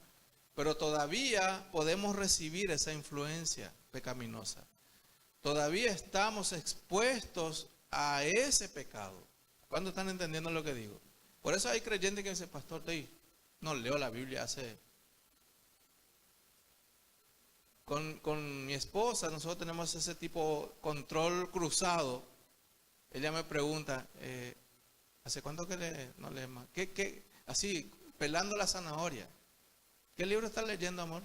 Speaker 1: pero todavía podemos recibir esa influencia pecaminosa. Todavía estamos expuestos a ese pecado. ¿Cuándo están entendiendo lo que digo? Por eso hay creyentes que dicen, pastor, no leo la Biblia hace... Con mi esposa nosotros tenemos ese tipo de control cruzado. Ella me pregunta, ¿hace cuánto que no lees más? ¿Qué? Así, pelando la zanahoria. ¿Qué libro estás leyendo, amor?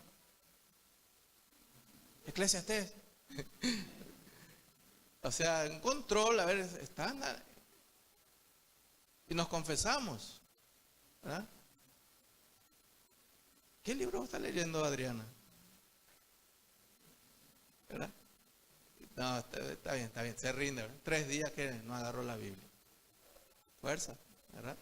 Speaker 1: Eclesiastés. O sea, en control, a ver, están... Y nos confesamos, ¿verdad? ¿Qué libro está leyendo, Adriana? ¿Verdad? No, está bien, se rinde, ¿verdad? 3 días que no agarró la Biblia. Fuerza, ¿verdad?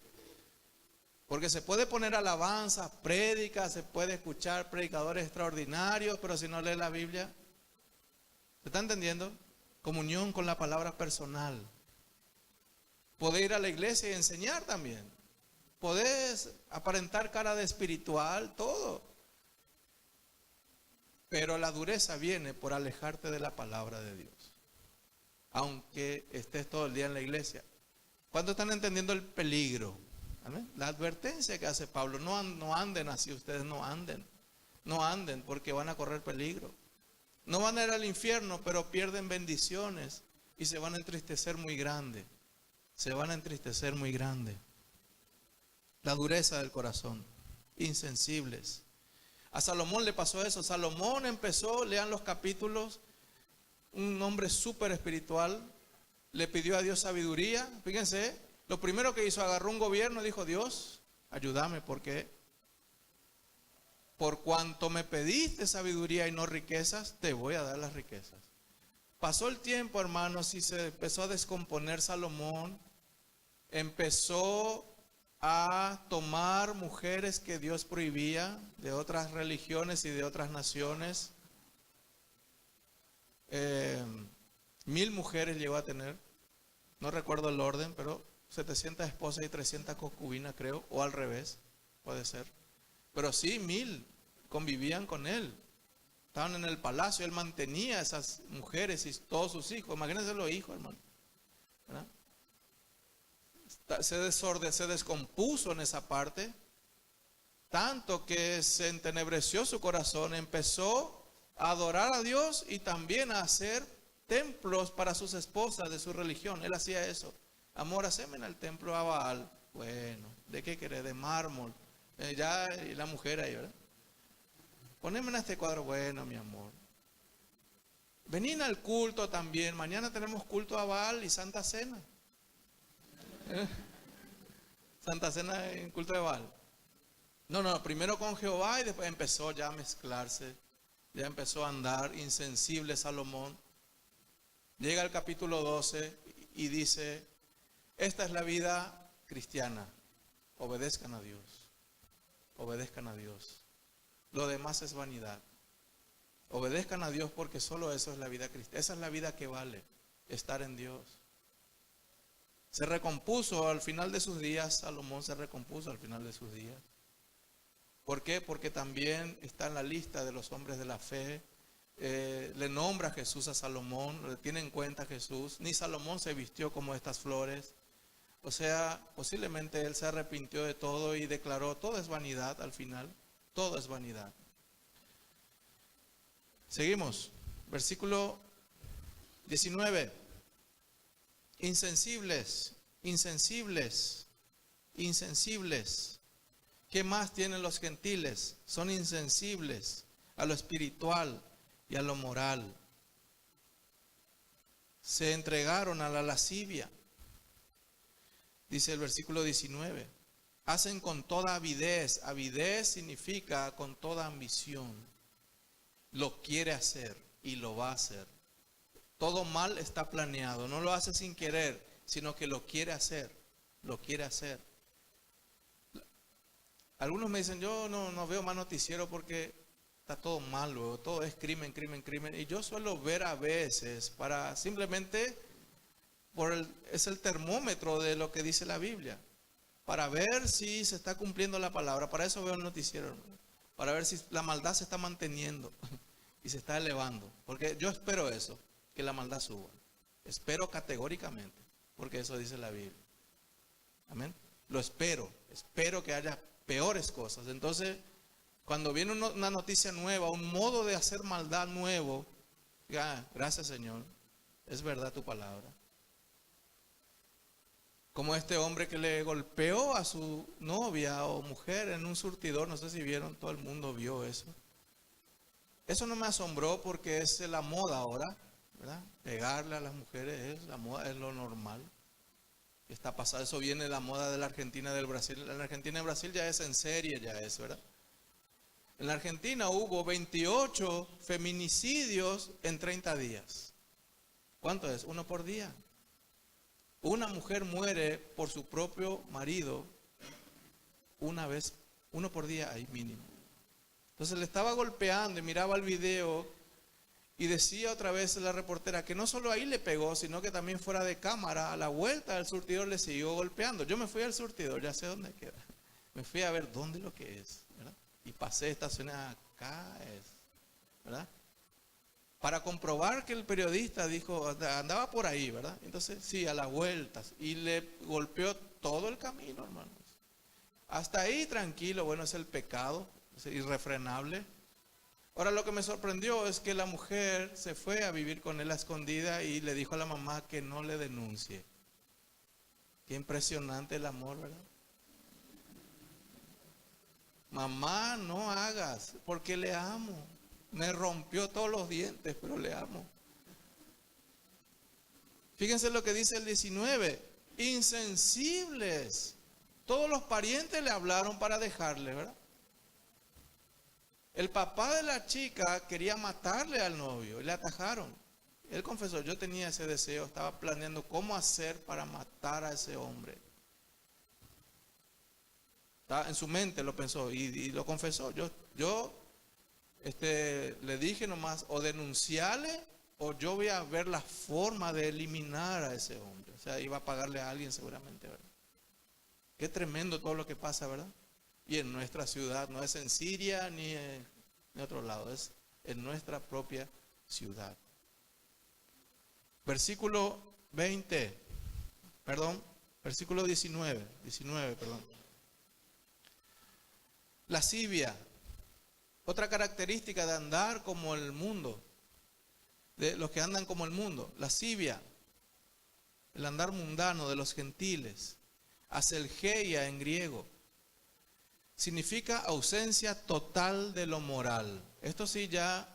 Speaker 1: Porque se puede poner alabanza, prédica, se puede escuchar predicadores extraordinarios, pero si no lee la Biblia, ¿se está entendiendo? Comunión con la palabra personal. Podés ir a la iglesia y enseñar también. Podés aparentar cara de espiritual, todo. Pero la dureza viene por alejarte de la palabra de Dios. Aunque estés todo el día en la iglesia. ¿Cuántos están entendiendo el peligro? ¿Amén? La advertencia que hace Pablo, no anden así, ustedes no anden porque van a correr peligro. No van a ir al infierno, pero pierden bendiciones y se van a entristecer muy grande. Se van a entristecer muy grande. La dureza del corazón, insensibles. A Salomón le pasó eso. Salomón empezó, lean los capítulos, un hombre súper espiritual, le pidió a Dios sabiduría. Fíjense, lo primero que hizo, agarró un gobierno y dijo, Dios, ayúdame, porque por cuanto me pediste sabiduría y no riquezas, te voy a dar las riquezas. Pasó el tiempo, hermanos, y se empezó a descomponer Salomón. Empezó a tomar mujeres que Dios prohibía de otras religiones y de otras naciones. 1000 mujeres llegó a tener. No recuerdo el orden, pero 700 esposas y 300 concubinas, creo, o al revés, puede ser. Pero sí, 1000 convivían con él. Estaban en el palacio, él mantenía a esas mujeres y todos sus hijos. Imagínense los hijos, hermano, ¿verdad? Se descompuso en esa parte. tanto que se entenebreció su corazón, empezó a adorar a Dios y también a hacer templos para sus esposas de su religión. Él hacía eso. Amor, haceme el templo a Baal. Bueno, ¿de qué querés? De mármol. Ya, y la mujer ahí, ¿verdad? Poneme en este cuadro. Bueno, mi amor. Venid al culto también. Mañana tenemos culto a Baal y Santa Cena. Santa Cena en culto de Baal. No, primero con Jehová y después empezó ya a mezclarse. Ya empezó a andar insensible Salomón. Llega al capítulo 12 y dice: esta es la vida cristiana. Obedezcan a Dios. Obedezcan a Dios. Lo demás es vanidad. Obedezcan a Dios porque solo eso es la vida cristiana. Esa es la vida que vale, estar en Dios. Se recompuso al final de sus días. Salomón se recompuso al final de sus días. ¿Por qué? Porque también está en la lista de los hombres de la fe. Le nombra Jesús a Salomón, le tiene en cuenta a Jesús. Ni Salomón se vistió como estas flores. O sea, posiblemente él se arrepintió de todo y declaró: todo es vanidad al final. Todo es vanidad. Seguimos. Versículo 19. Insensibles, insensibles, insensibles. ¿Qué más tienen los gentiles? Son insensibles a lo espiritual y a lo moral. Se entregaron a la lascivia. Dice el versículo 19. Hacen con toda avidez. Avidez significa con toda ambición. Lo quiere hacer y lo va a hacer. Todo mal está planeado. No lo hace sin querer, sino que lo quiere hacer. Lo quiere hacer. Algunos me dicen: yo no veo más noticiero porque está todo mal, luego todo es crimen, crimen, crimen. Y yo suelo ver a veces para simplemente es el termómetro de lo que dice la Biblia, para ver si se está cumpliendo la palabra. Para eso veo el noticiero, para ver si la maldad se está manteniendo y se está elevando, porque yo espero eso, que la maldad suba. Espero categóricamente, porque eso dice la Biblia. Amén. Lo espero que haya peores cosas. Entonces, cuando viene una noticia nueva, un modo de hacer maldad nuevo, gracias Señor, es verdad tu palabra. Como este hombre que le golpeó a su novia o mujer en un surtidor, no sé si vieron, todo el mundo vio eso. Eso no me asombró porque es la moda ahora, ¿verdad? Pegarle a las mujeres es la moda, es lo normal. Está pasado, eso viene de la moda de la Argentina y del Brasil. En la Argentina y Brasil ya es en serie, ya es, ¿verdad? En la Argentina hubo 28 feminicidios en 30 días. ¿Cuánto es? Uno por día. Una mujer muere por su propio marido una vez, uno por día hay mínimo. Entonces le estaba golpeando y miraba el video y decía otra vez la reportera que no solo ahí le pegó, sino que también fuera de cámara, a la vuelta del surtidor le siguió golpeando. Yo me fui al surtidor, ya sé dónde queda. Me fui a ver dónde lo que es, ¿verdad? Y pasé, estacioné acá, ¿verdad? Para comprobar que el periodista dijo, andaba por ahí, ¿verdad? Entonces, sí, a las vueltas. Y le golpeó todo el camino, hermanos. Hasta ahí tranquilo, bueno, es el pecado, es irrefrenable. Ahora lo que me sorprendió es que la mujer se fue a vivir con él a escondida y le dijo a la mamá que no le denuncie. Qué impresionante el amor, ¿verdad? Mamá, no hagas, porque le amo. Me rompió todos los dientes, pero le amo. Fíjense lo que dice el 19. Insensibles. Todos los parientes le hablaron para dejarle, ¿verdad? El papá de la chica quería matarle al novio y le atajaron. Él confesó, yo tenía ese deseo, estaba planeando cómo hacer para matar a ese hombre. Estaba en su mente, lo pensó y lo confesó. Yo le dije nomás, o denunciarle o yo voy a ver la forma de eliminar a ese hombre. O sea, iba a pagarle a alguien seguramente, ¿verdad? Qué tremendo todo lo que pasa, ¿verdad? Y en nuestra ciudad, no es en Siria ni en otro lado, es en nuestra propia ciudad. Versículo 19, perdón. Lascivia. Otra característica de andar como el mundo, de los que andan como el mundo. Lascivia, el andar mundano de los gentiles. Aselgeia en griego. Significa ausencia total de lo moral. Esto sí ya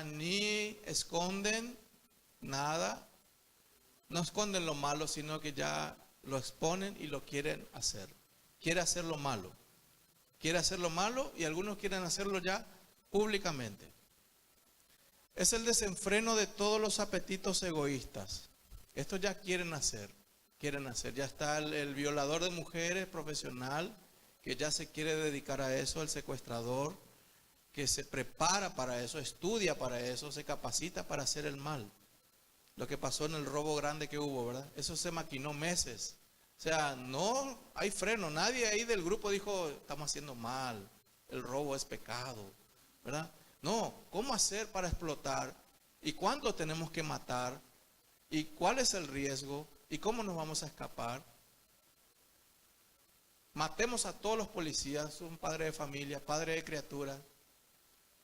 Speaker 1: ni esconden nada. No esconden lo malo, sino que ya lo exponen y lo quieren hacer. Quiere hacer lo malo. Quiere hacer lo malo y algunos quieren hacerlo ya públicamente. Es el desenfreno de todos los apetitos egoístas. Estos ya quieren hacer. Ya está el violador de mujeres profesional, que ya se quiere dedicar a eso, el secuestrador, que se prepara para eso, estudia para eso, se capacita para hacer el mal. Lo que pasó en el robo grande que hubo, ¿verdad? Eso se maquinó meses. O sea, no hay freno. Nadie ahí del grupo dijo, estamos haciendo mal, el robo es pecado, ¿verdad? No, ¿cómo hacer para explotar? ¿Y cuánto tenemos que matar? ¿Y cuál es el riesgo? ¿Y cómo nos vamos a escapar? Matemos a todos los policías, un padre de familia, padre de criatura.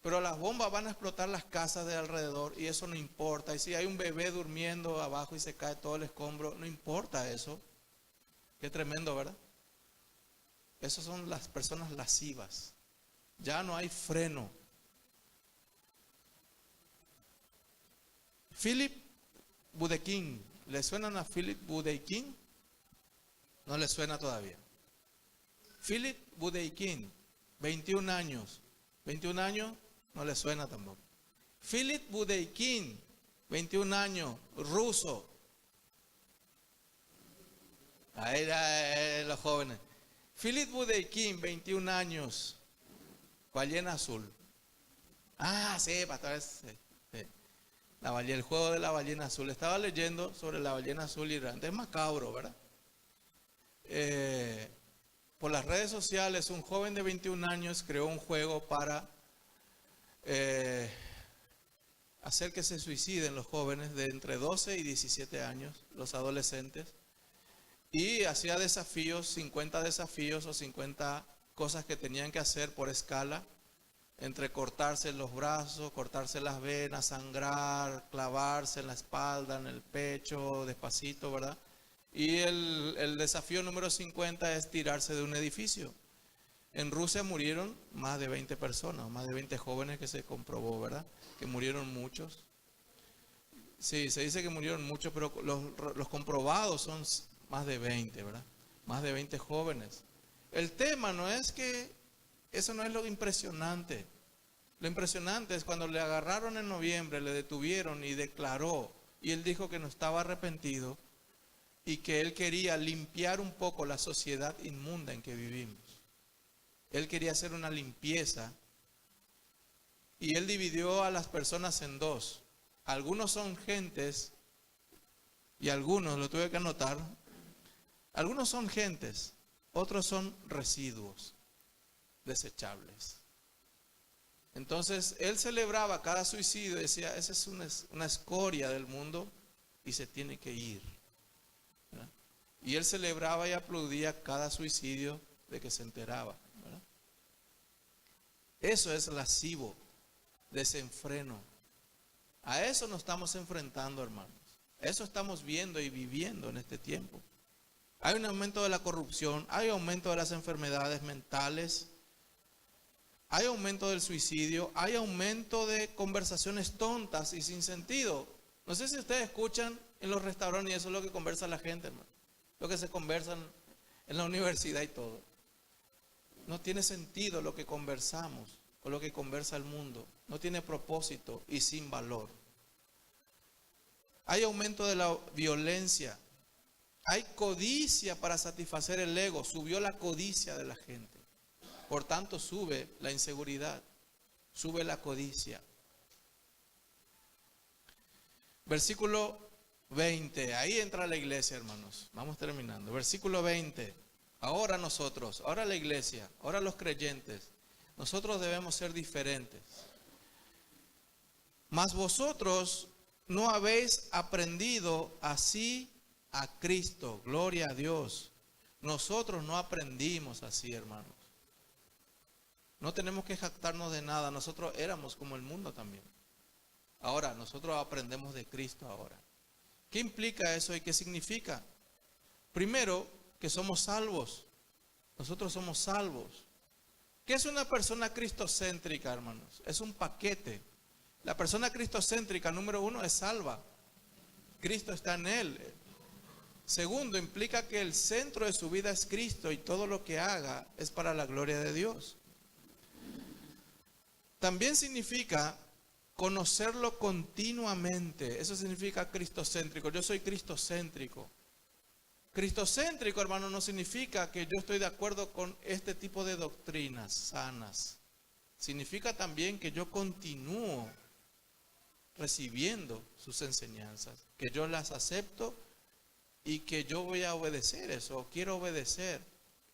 Speaker 1: Pero las bombas van a explotar las casas de alrededor y eso no importa. Y si hay un bebé durmiendo abajo y se cae todo el escombro, no importa eso. Qué tremendo, ¿verdad? Esas son las personas lascivas. Ya no hay freno. Philip Budeikin. ¿Le suenan a Philip Budeikin? No le suena todavía. Philip Budeikin, 21 años. 21 años, no le suena tampoco. Philip Budeikin, 21 años, ruso. Ahí los jóvenes. Philip Budeikin, 21 años, ballena azul. Ah, sí, pastor, sí. El juego de la ballena azul. Estaba leyendo sobre la ballena azul y realmente es macabro, ¿verdad? Por las redes sociales, un joven de 21 años creó un juego para hacer que se suiciden los jóvenes de entre 12 y 17 años, los adolescentes. Y hacía desafíos, 50 desafíos o 50 cosas que tenían que hacer por escala. Entre cortarse los brazos, cortarse las venas, sangrar, clavarse en la espalda, en el pecho, despacito, ¿verdad? Y el desafío número 50 es tirarse de un edificio. En Rusia murieron más de 20 personas, más de 20 jóvenes que se comprobó, ¿verdad? Que murieron muchos. Sí, se dice que murieron muchos, pero los comprobados son más de 20, ¿verdad? Más de 20 jóvenes. El tema no es que eso no es lo impresionante. Lo impresionante es cuando le agarraron en noviembre, le detuvieron y declaró, y él dijo que no estaba arrepentido y que él quería limpiar un poco la sociedad inmunda en que vivimos. Él quería hacer una limpieza y él dividió a las personas en dos. Algunos son gentes y algunos, lo tuve que anotar, algunos son gentes, otros son residuos desechables. Entonces él celebraba cada suicidio y decía, esa es una escoria del mundo y se tiene que ir, ¿verdad? Y él celebraba y aplaudía cada suicidio de que se enteraba, ¿verdad? Eso es lascivo, desenfreno. A eso nos estamos enfrentando, hermanos. Eso estamos viendo y viviendo en este tiempo. Hay un aumento de la corrupción, hay aumento de las enfermedades mentales, hay aumento del suicidio, hay aumento de conversaciones tontas y sin sentido. No sé si ustedes escuchan en los restaurantes y eso es lo que conversa la gente, hermano. Lo que se conversan en la universidad y todo. No tiene sentido lo que conversamos o lo que conversa el mundo. No tiene propósito y sin valor. Hay aumento de la violencia. Hay codicia para satisfacer el ego. Subió la codicia de la gente. Por tanto, sube la inseguridad. Sube la codicia. Versículo 20. Ahí entra la iglesia, hermanos. Vamos terminando. Versículo 20. Ahora nosotros, ahora la iglesia, ahora los creyentes, nosotros debemos ser diferentes. Mas vosotros no habéis aprendido así a Cristo. Gloria a Dios. Nosotros no aprendimos así, hermanos. No tenemos que jactarnos de nada. Nosotros éramos como el mundo también. Ahora, nosotros aprendemos de Cristo ahora. ¿Qué implica eso y qué significa? Primero, que somos salvos. Nosotros somos salvos. ¿Qué es una persona cristocéntrica, hermanos? Es un paquete. La persona cristocéntrica, número uno, es salva. Cristo está en él. Segundo, implica que el centro de su vida es Cristo y todo lo que haga es para la gloria de Dios. También significa conocerlo continuamente. Eso significa cristocéntrico. Yo soy cristocéntrico. Cristocéntrico, hermano, no significa que yo estoy de acuerdo con este tipo de doctrinas sanas. Significa también que yo continúo recibiendo sus enseñanzas, que yo las acepto y que yo voy a obedecer eso, o quiero obedecer.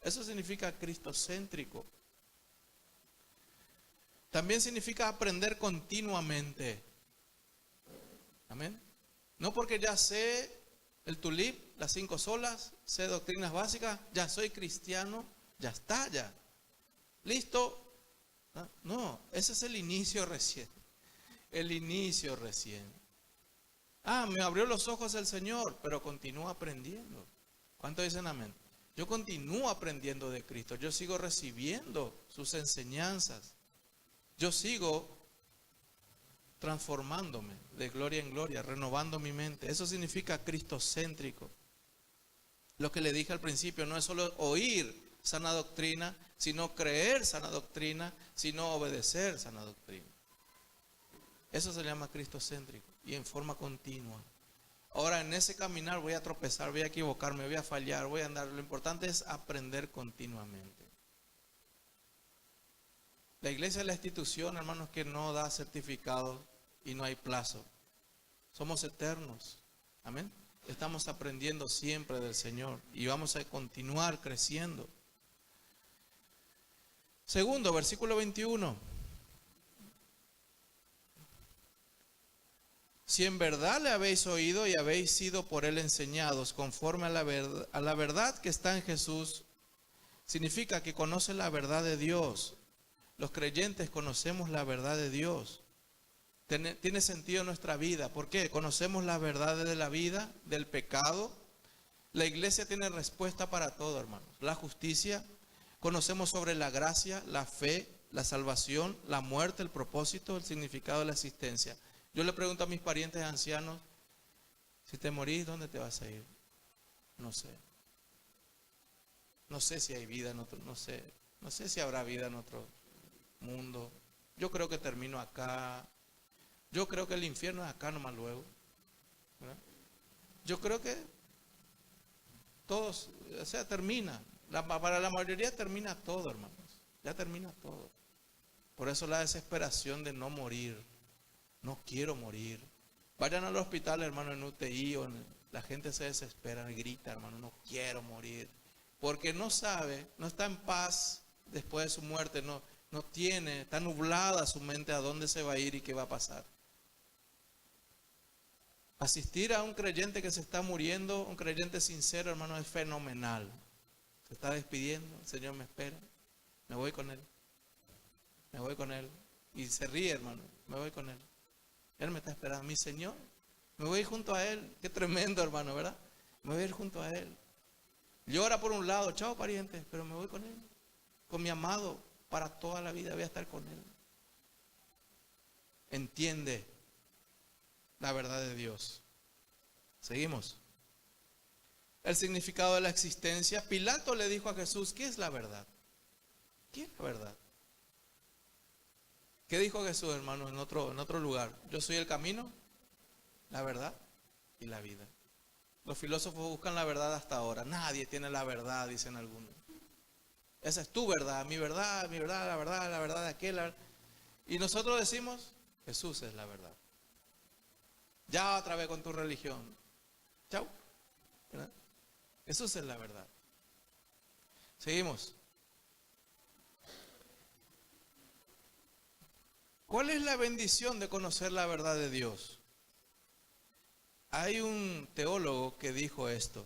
Speaker 1: Eso significa cristocéntrico. También significa aprender continuamente. Amén. No porque ya sé el tulip, las 5 solas, sé doctrinas básicas, ya soy cristiano, ya está, ya. ¿Listo? No, ese es el inicio recién. El inicio recién. Me abrió los ojos el Señor, pero continúo aprendiendo. ¿Cuántos dicen amén? Yo continúo aprendiendo de Cristo, yo sigo recibiendo sus enseñanzas. Yo sigo transformándome de gloria en gloria, renovando mi mente. Eso significa cristocéntrico. Lo que le dije al principio, no es solo oír sana doctrina, sino creer sana doctrina, sino obedecer sana doctrina. Eso se llama cristocéntrico y en forma continua. Ahora, en ese caminar voy a tropezar, voy a equivocarme, voy a fallar, voy a andar. Lo importante es aprender continuamente. La iglesia es la institución, hermanos, que no da certificado y no hay plazo. Somos eternos. Amén. Estamos aprendiendo siempre del Señor y vamos a continuar creciendo. Segundo, versículo 21. Si en verdad le habéis oído y habéis sido por él enseñados conforme a la verdad que está en Jesús, significa que conoce la verdad de Dios. Los creyentes conocemos la verdad de Dios. Tiene sentido nuestra vida. ¿Por qué? Conocemos la verdad de la vida, del pecado. La iglesia tiene respuesta para todo, hermanos. La justicia, conocemos sobre la gracia, la fe, la salvación, la muerte, el propósito, el significado de la existencia. Yo le pregunto a mis parientes ancianos, si te morís, ¿dónde te vas a ir? No sé. No sé si hay vida en otro, no sé si habrá vida en otro mundo. Yo creo que termino acá. Yo creo que el infierno es acá nomás luego, ¿verdad? Yo creo que todos, termina. Para la mayoría termina todo, hermanos. Ya termina todo. Por eso la desesperación de no morir. No quiero morir. Vayan al hospital, hermano, en UTI, la gente se desespera y grita, hermano, no quiero morir. Porque no sabe, no está en paz después de su muerte, no tiene, está nublada su mente a dónde se va a ir y qué va a pasar. Asistir a un creyente que se está muriendo, un creyente sincero, hermano, es fenomenal. Se está despidiendo, el Señor me espera, me voy con Él. Me voy con Él. Y se ríe, hermano, me voy con Él. Él me está esperando, mi Señor. Me voy a ir junto a Él. Qué tremendo, hermano, ¿verdad? Me voy a ir junto a Él. Llora por un lado, chao pariente, pero me voy con Él. Con mi amado, para toda la vida voy a estar con Él. Entiende la verdad de Dios. Seguimos. El significado de la existencia. Pilato le dijo a Jesús, ¿qué es la verdad? ¿Qué es la verdad? ¿Qué dijo Jesús, hermano, en otro lugar? Yo soy el camino, la verdad y la vida. Los filósofos buscan la verdad hasta ahora. Nadie tiene la verdad, dicen algunos. Esa es tu verdad, mi verdad, la verdad de aquel. Y nosotros decimos, Jesús es la verdad. Ya otra vez con tu religión. Chau. ¿Verdad? Jesús es la verdad. Seguimos. ¿Cuál es la bendición de conocer la verdad de Dios? Hay un teólogo que dijo esto.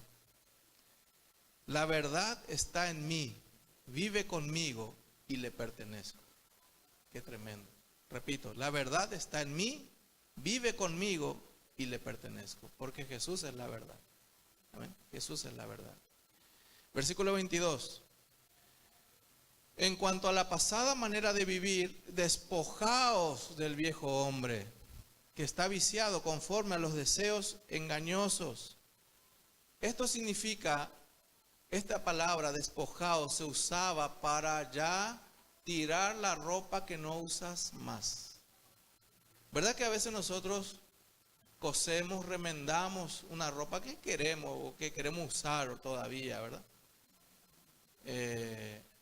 Speaker 1: La verdad está en mí, vive conmigo y le pertenezco. Qué tremendo. Repito, la verdad está en mí, vive conmigo y le pertenezco, porque Jesús es la verdad. Amén. Jesús es la verdad. Versículo 22. En cuanto a la pasada manera de vivir, despojaos del viejo hombre, que está viciado conforme a los deseos engañosos. Esto significa, esta palabra despojaos se usaba para ya tirar la ropa que no usas más. ¿Verdad que a veces nosotros cosemos, remendamos una ropa que queremos o que queremos usar todavía, verdad?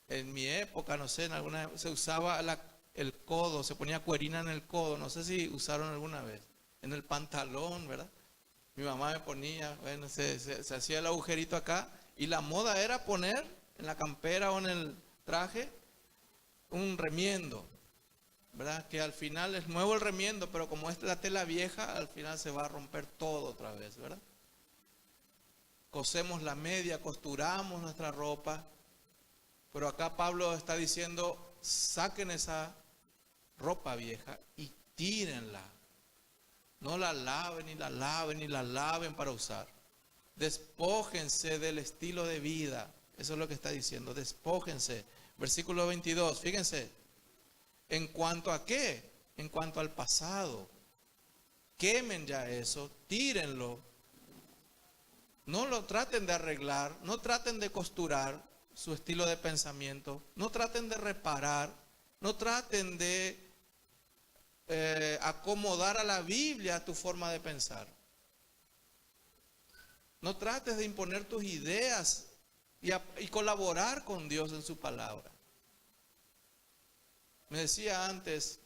Speaker 1: En mi época, no sé, en alguna se usaba el codo, se ponía cuerina en el codo, no sé si usaron alguna vez, en el pantalón, ¿verdad? Mi mamá me ponía, bueno, se hacía el agujerito acá, y la moda era poner en la campera o en el traje un remiendo, ¿verdad? Que al final es nuevo el remiendo, pero como es la tela vieja, al final se va a romper todo otra vez, ¿verdad? Cosemos la media, costuramos nuestra ropa. Pero acá Pablo está diciendo, saquen esa ropa vieja y tírenla. No la laven y la laven y la laven para usar. Despójense del estilo de vida. Eso es lo que está diciendo, despójense. Versículo 22, fíjense. ¿En cuanto a qué? En cuanto al pasado. Quemen ya eso, tírenlo. No lo traten de arreglar, no traten de costurar su estilo de pensamiento, no traten de reparar, no traten de acomodar a la Biblia a tu forma de pensar. No trates de imponer tus ideas y colaborar con Dios en su palabra. Me decía antes,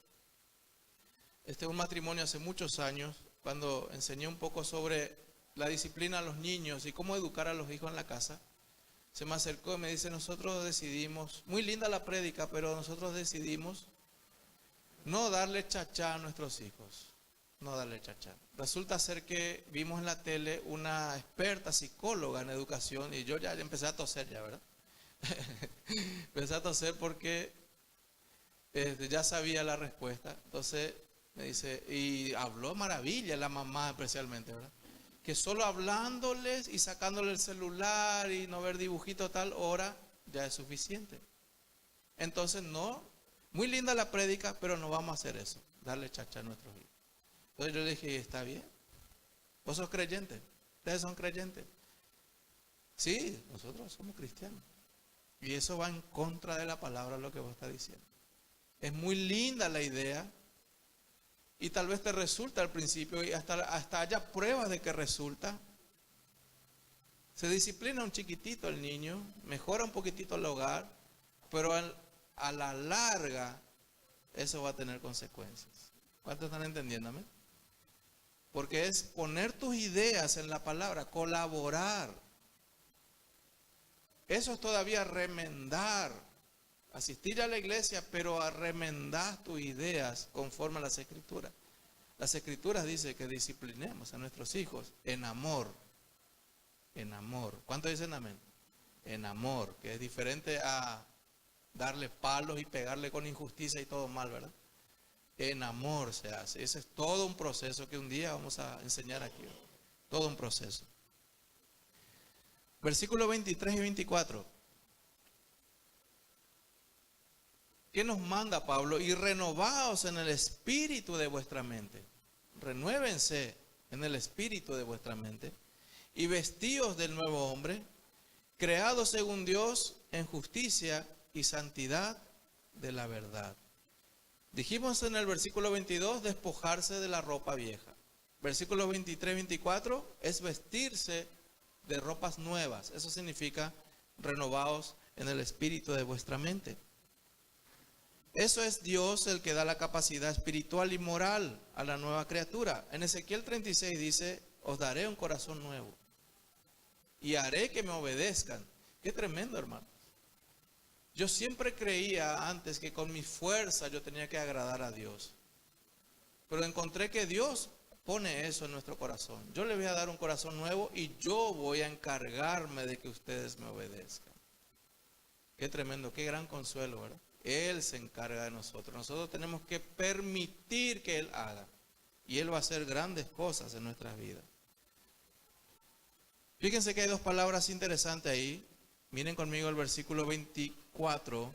Speaker 1: un matrimonio hace muchos años, cuando enseñé un poco sobre la disciplina a los niños y cómo educar a los hijos en la casa, se me acercó y me dice, nosotros decidimos, muy linda la prédica, pero nosotros decidimos no darle chachá a nuestros hijos, no darle chachá. Resulta ser que vimos en la tele una experta psicóloga en educación y yo ya empecé a toser ya, ¿verdad? Empecé a toser porque ya sabía la respuesta. Entonces me dice, y habló maravilla la mamá especialmente, ¿verdad? Que solo hablándoles y sacándoles el celular y no ver dibujitos tal hora ya es suficiente. Entonces no, muy linda la prédica, pero no vamos a hacer eso, darle chacha a nuestros hijos. Entonces yo le dije, está bien, vos sos creyente, ustedes son creyentes. Sí, nosotros somos cristianos. Y eso va en contra de la palabra lo que vos estás diciendo. Es muy linda la idea. Y tal vez te resulta al principio y hasta haya pruebas de que resulta. Se disciplina un chiquitito el niño, mejora un poquitito el hogar, pero a la larga eso va a tener consecuencias. ¿Cuántos están entendiéndome? Porque es poner tus ideas en la palabra, colaborar. Eso es todavía remendar. Asistir a la iglesia, pero a remendar tus ideas conforme a las escrituras. Las escrituras dicen que disciplinemos a nuestros hijos en amor. En amor. ¿Cuántos dicen amén? En amor, que es diferente a darle palos y pegarle con injusticia y todo mal, ¿verdad? En amor se hace. Ese es todo un proceso que un día vamos a enseñar aquí. Todo un proceso. Versículos 23 y 24. ¿Qué nos manda Pablo? Y renovaos en el espíritu de vuestra mente. Renuévense en el espíritu de vuestra mente. Y vestíos del nuevo hombre, creado según Dios en justicia y santidad de la verdad. Dijimos en el versículo 22, despojarse de la ropa vieja. Versículo 23, 24 es vestirse de ropas nuevas. Eso significa renovaos en el espíritu de vuestra mente. Eso es Dios el que da la capacidad espiritual y moral a la nueva criatura. En Ezequiel 36 dice, os daré un corazón nuevo y haré que me obedezcan. Qué tremendo, hermano. Yo siempre creía antes que con mi fuerza yo tenía que agradar a Dios. Pero encontré que Dios pone eso en nuestro corazón. Yo le voy a dar un corazón nuevo y yo voy a encargarme de que ustedes me obedezcan. Qué tremendo, qué gran consuelo, ¿verdad? Él se encarga de nosotros. Nosotros tenemos que permitir que Él haga. Y Él va a hacer grandes cosas en nuestras vidas. Fíjense que hay dos palabras interesantes ahí. Miren conmigo el versículo 24.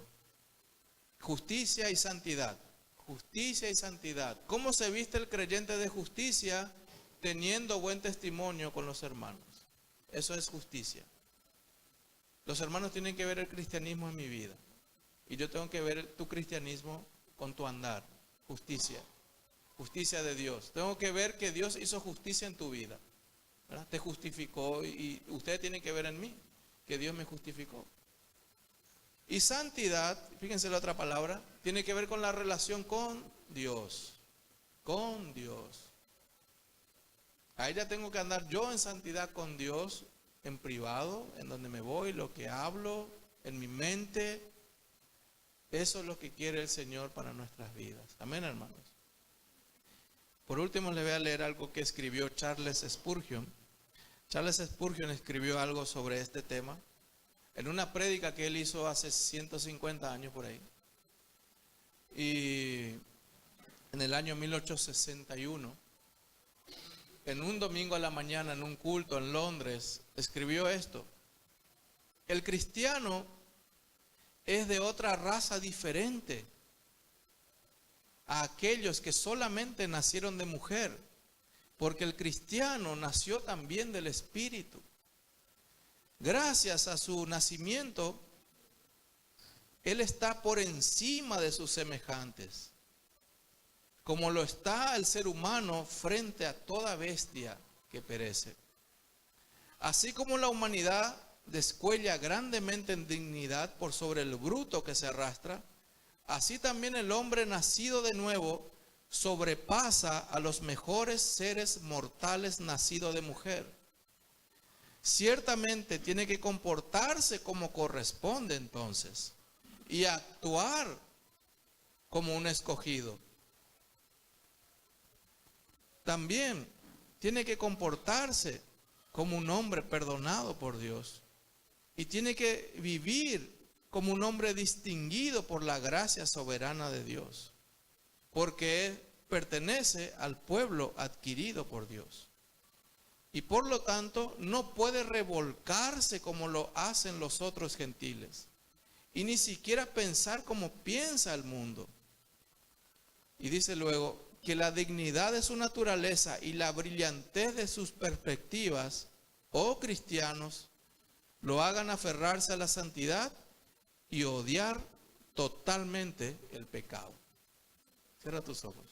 Speaker 1: Justicia y santidad. Justicia y santidad. ¿Cómo se viste el creyente de justicia? Teniendo buen testimonio con los hermanos. Eso es justicia. Los hermanos tienen que ver el cristianismo en mi vida. Y yo tengo que ver tu cristianismo con tu andar. Justicia. Justicia de Dios. Tengo que ver que Dios hizo justicia en tu vida, ¿verdad? Te justificó y ustedes tienen que ver en mí que Dios me justificó. Y santidad, fíjense la otra palabra, tiene que ver con la relación con Dios. Con Dios. Ahí ya tengo que andar yo en santidad con Dios, en privado, en donde me voy, lo que hablo, en mi mente. Eso es lo que quiere el Señor para nuestras vidas. Amén, hermanos. Por último, les voy a leer algo que escribió Charles Spurgeon. Charles Spurgeon escribió algo sobre este tema en una prédica que él hizo hace 150 años por ahí. Y en el año 1861, en un domingo a la mañana, en un culto en Londres, escribió esto: el cristiano es de otra raza diferente a aquellos que solamente nacieron de mujer, porque el cristiano nació también del Espíritu. Gracias a su nacimiento, él está por encima de sus semejantes, como lo está el ser humano frente a toda bestia que perece. Así como la humanidad descuella grandemente en dignidad por sobre el bruto que se arrastra, así también el hombre nacido de nuevo sobrepasa a los mejores seres mortales nacidos de mujer. Ciertamente tiene que comportarse como corresponde entonces y actuar como un escogido. También tiene que comportarse como un hombre perdonado por Dios y tiene que vivir como un hombre distinguido por la gracia soberana de Dios, porque él pertenece al pueblo adquirido por Dios. Y por lo tanto no puede revolcarse como lo hacen los otros gentiles, y ni siquiera pensar como piensa el mundo. Y dice luego que la dignidad de su naturaleza y la brillantez de sus perspectivas, oh cristianos, lo hagan aferrarse a la santidad y odiar totalmente el pecado. Cierra tus ojos.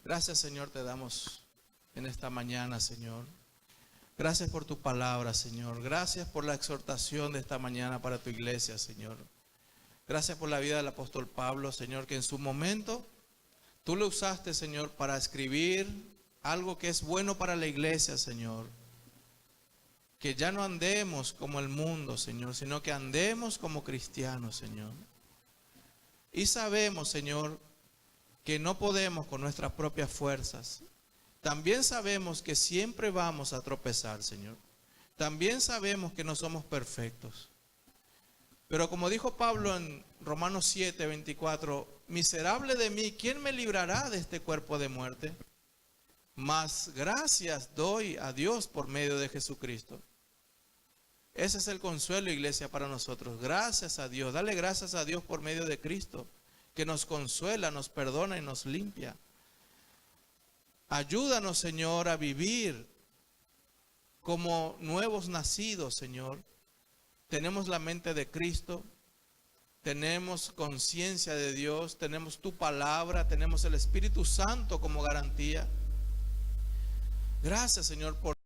Speaker 1: Gracias, Señor, te damos en esta mañana, Señor. Gracias por tu palabra, Señor. Gracias por la exhortación de esta mañana para tu iglesia, Señor. Gracias por la vida del apóstol Pablo, Señor, que en su momento tú lo usaste, Señor, para escribir algo que es bueno para la iglesia, Señor. Que ya no andemos como el mundo, Señor, sino que andemos como cristianos, Señor. Y sabemos, Señor, que no podemos con nuestras propias fuerzas. También sabemos que siempre vamos a tropezar, Señor. También sabemos que no somos perfectos. Pero como dijo Pablo en Romanos 7, 24, miserable de mí, ¿quién me librará de este cuerpo de muerte? Mas gracias doy a Dios por medio de Jesucristo. Ese es el consuelo, iglesia, para nosotros. Gracias a Dios. Dale gracias a Dios por medio de Cristo, que nos consuela, nos perdona y nos limpia. Ayúdanos, Señor, a vivir como nuevos nacidos, Señor. Tenemos la mente de Cristo, tenemos conciencia de Dios, tenemos tu palabra, tenemos el Espíritu Santo como garantía. Gracias, Señor, por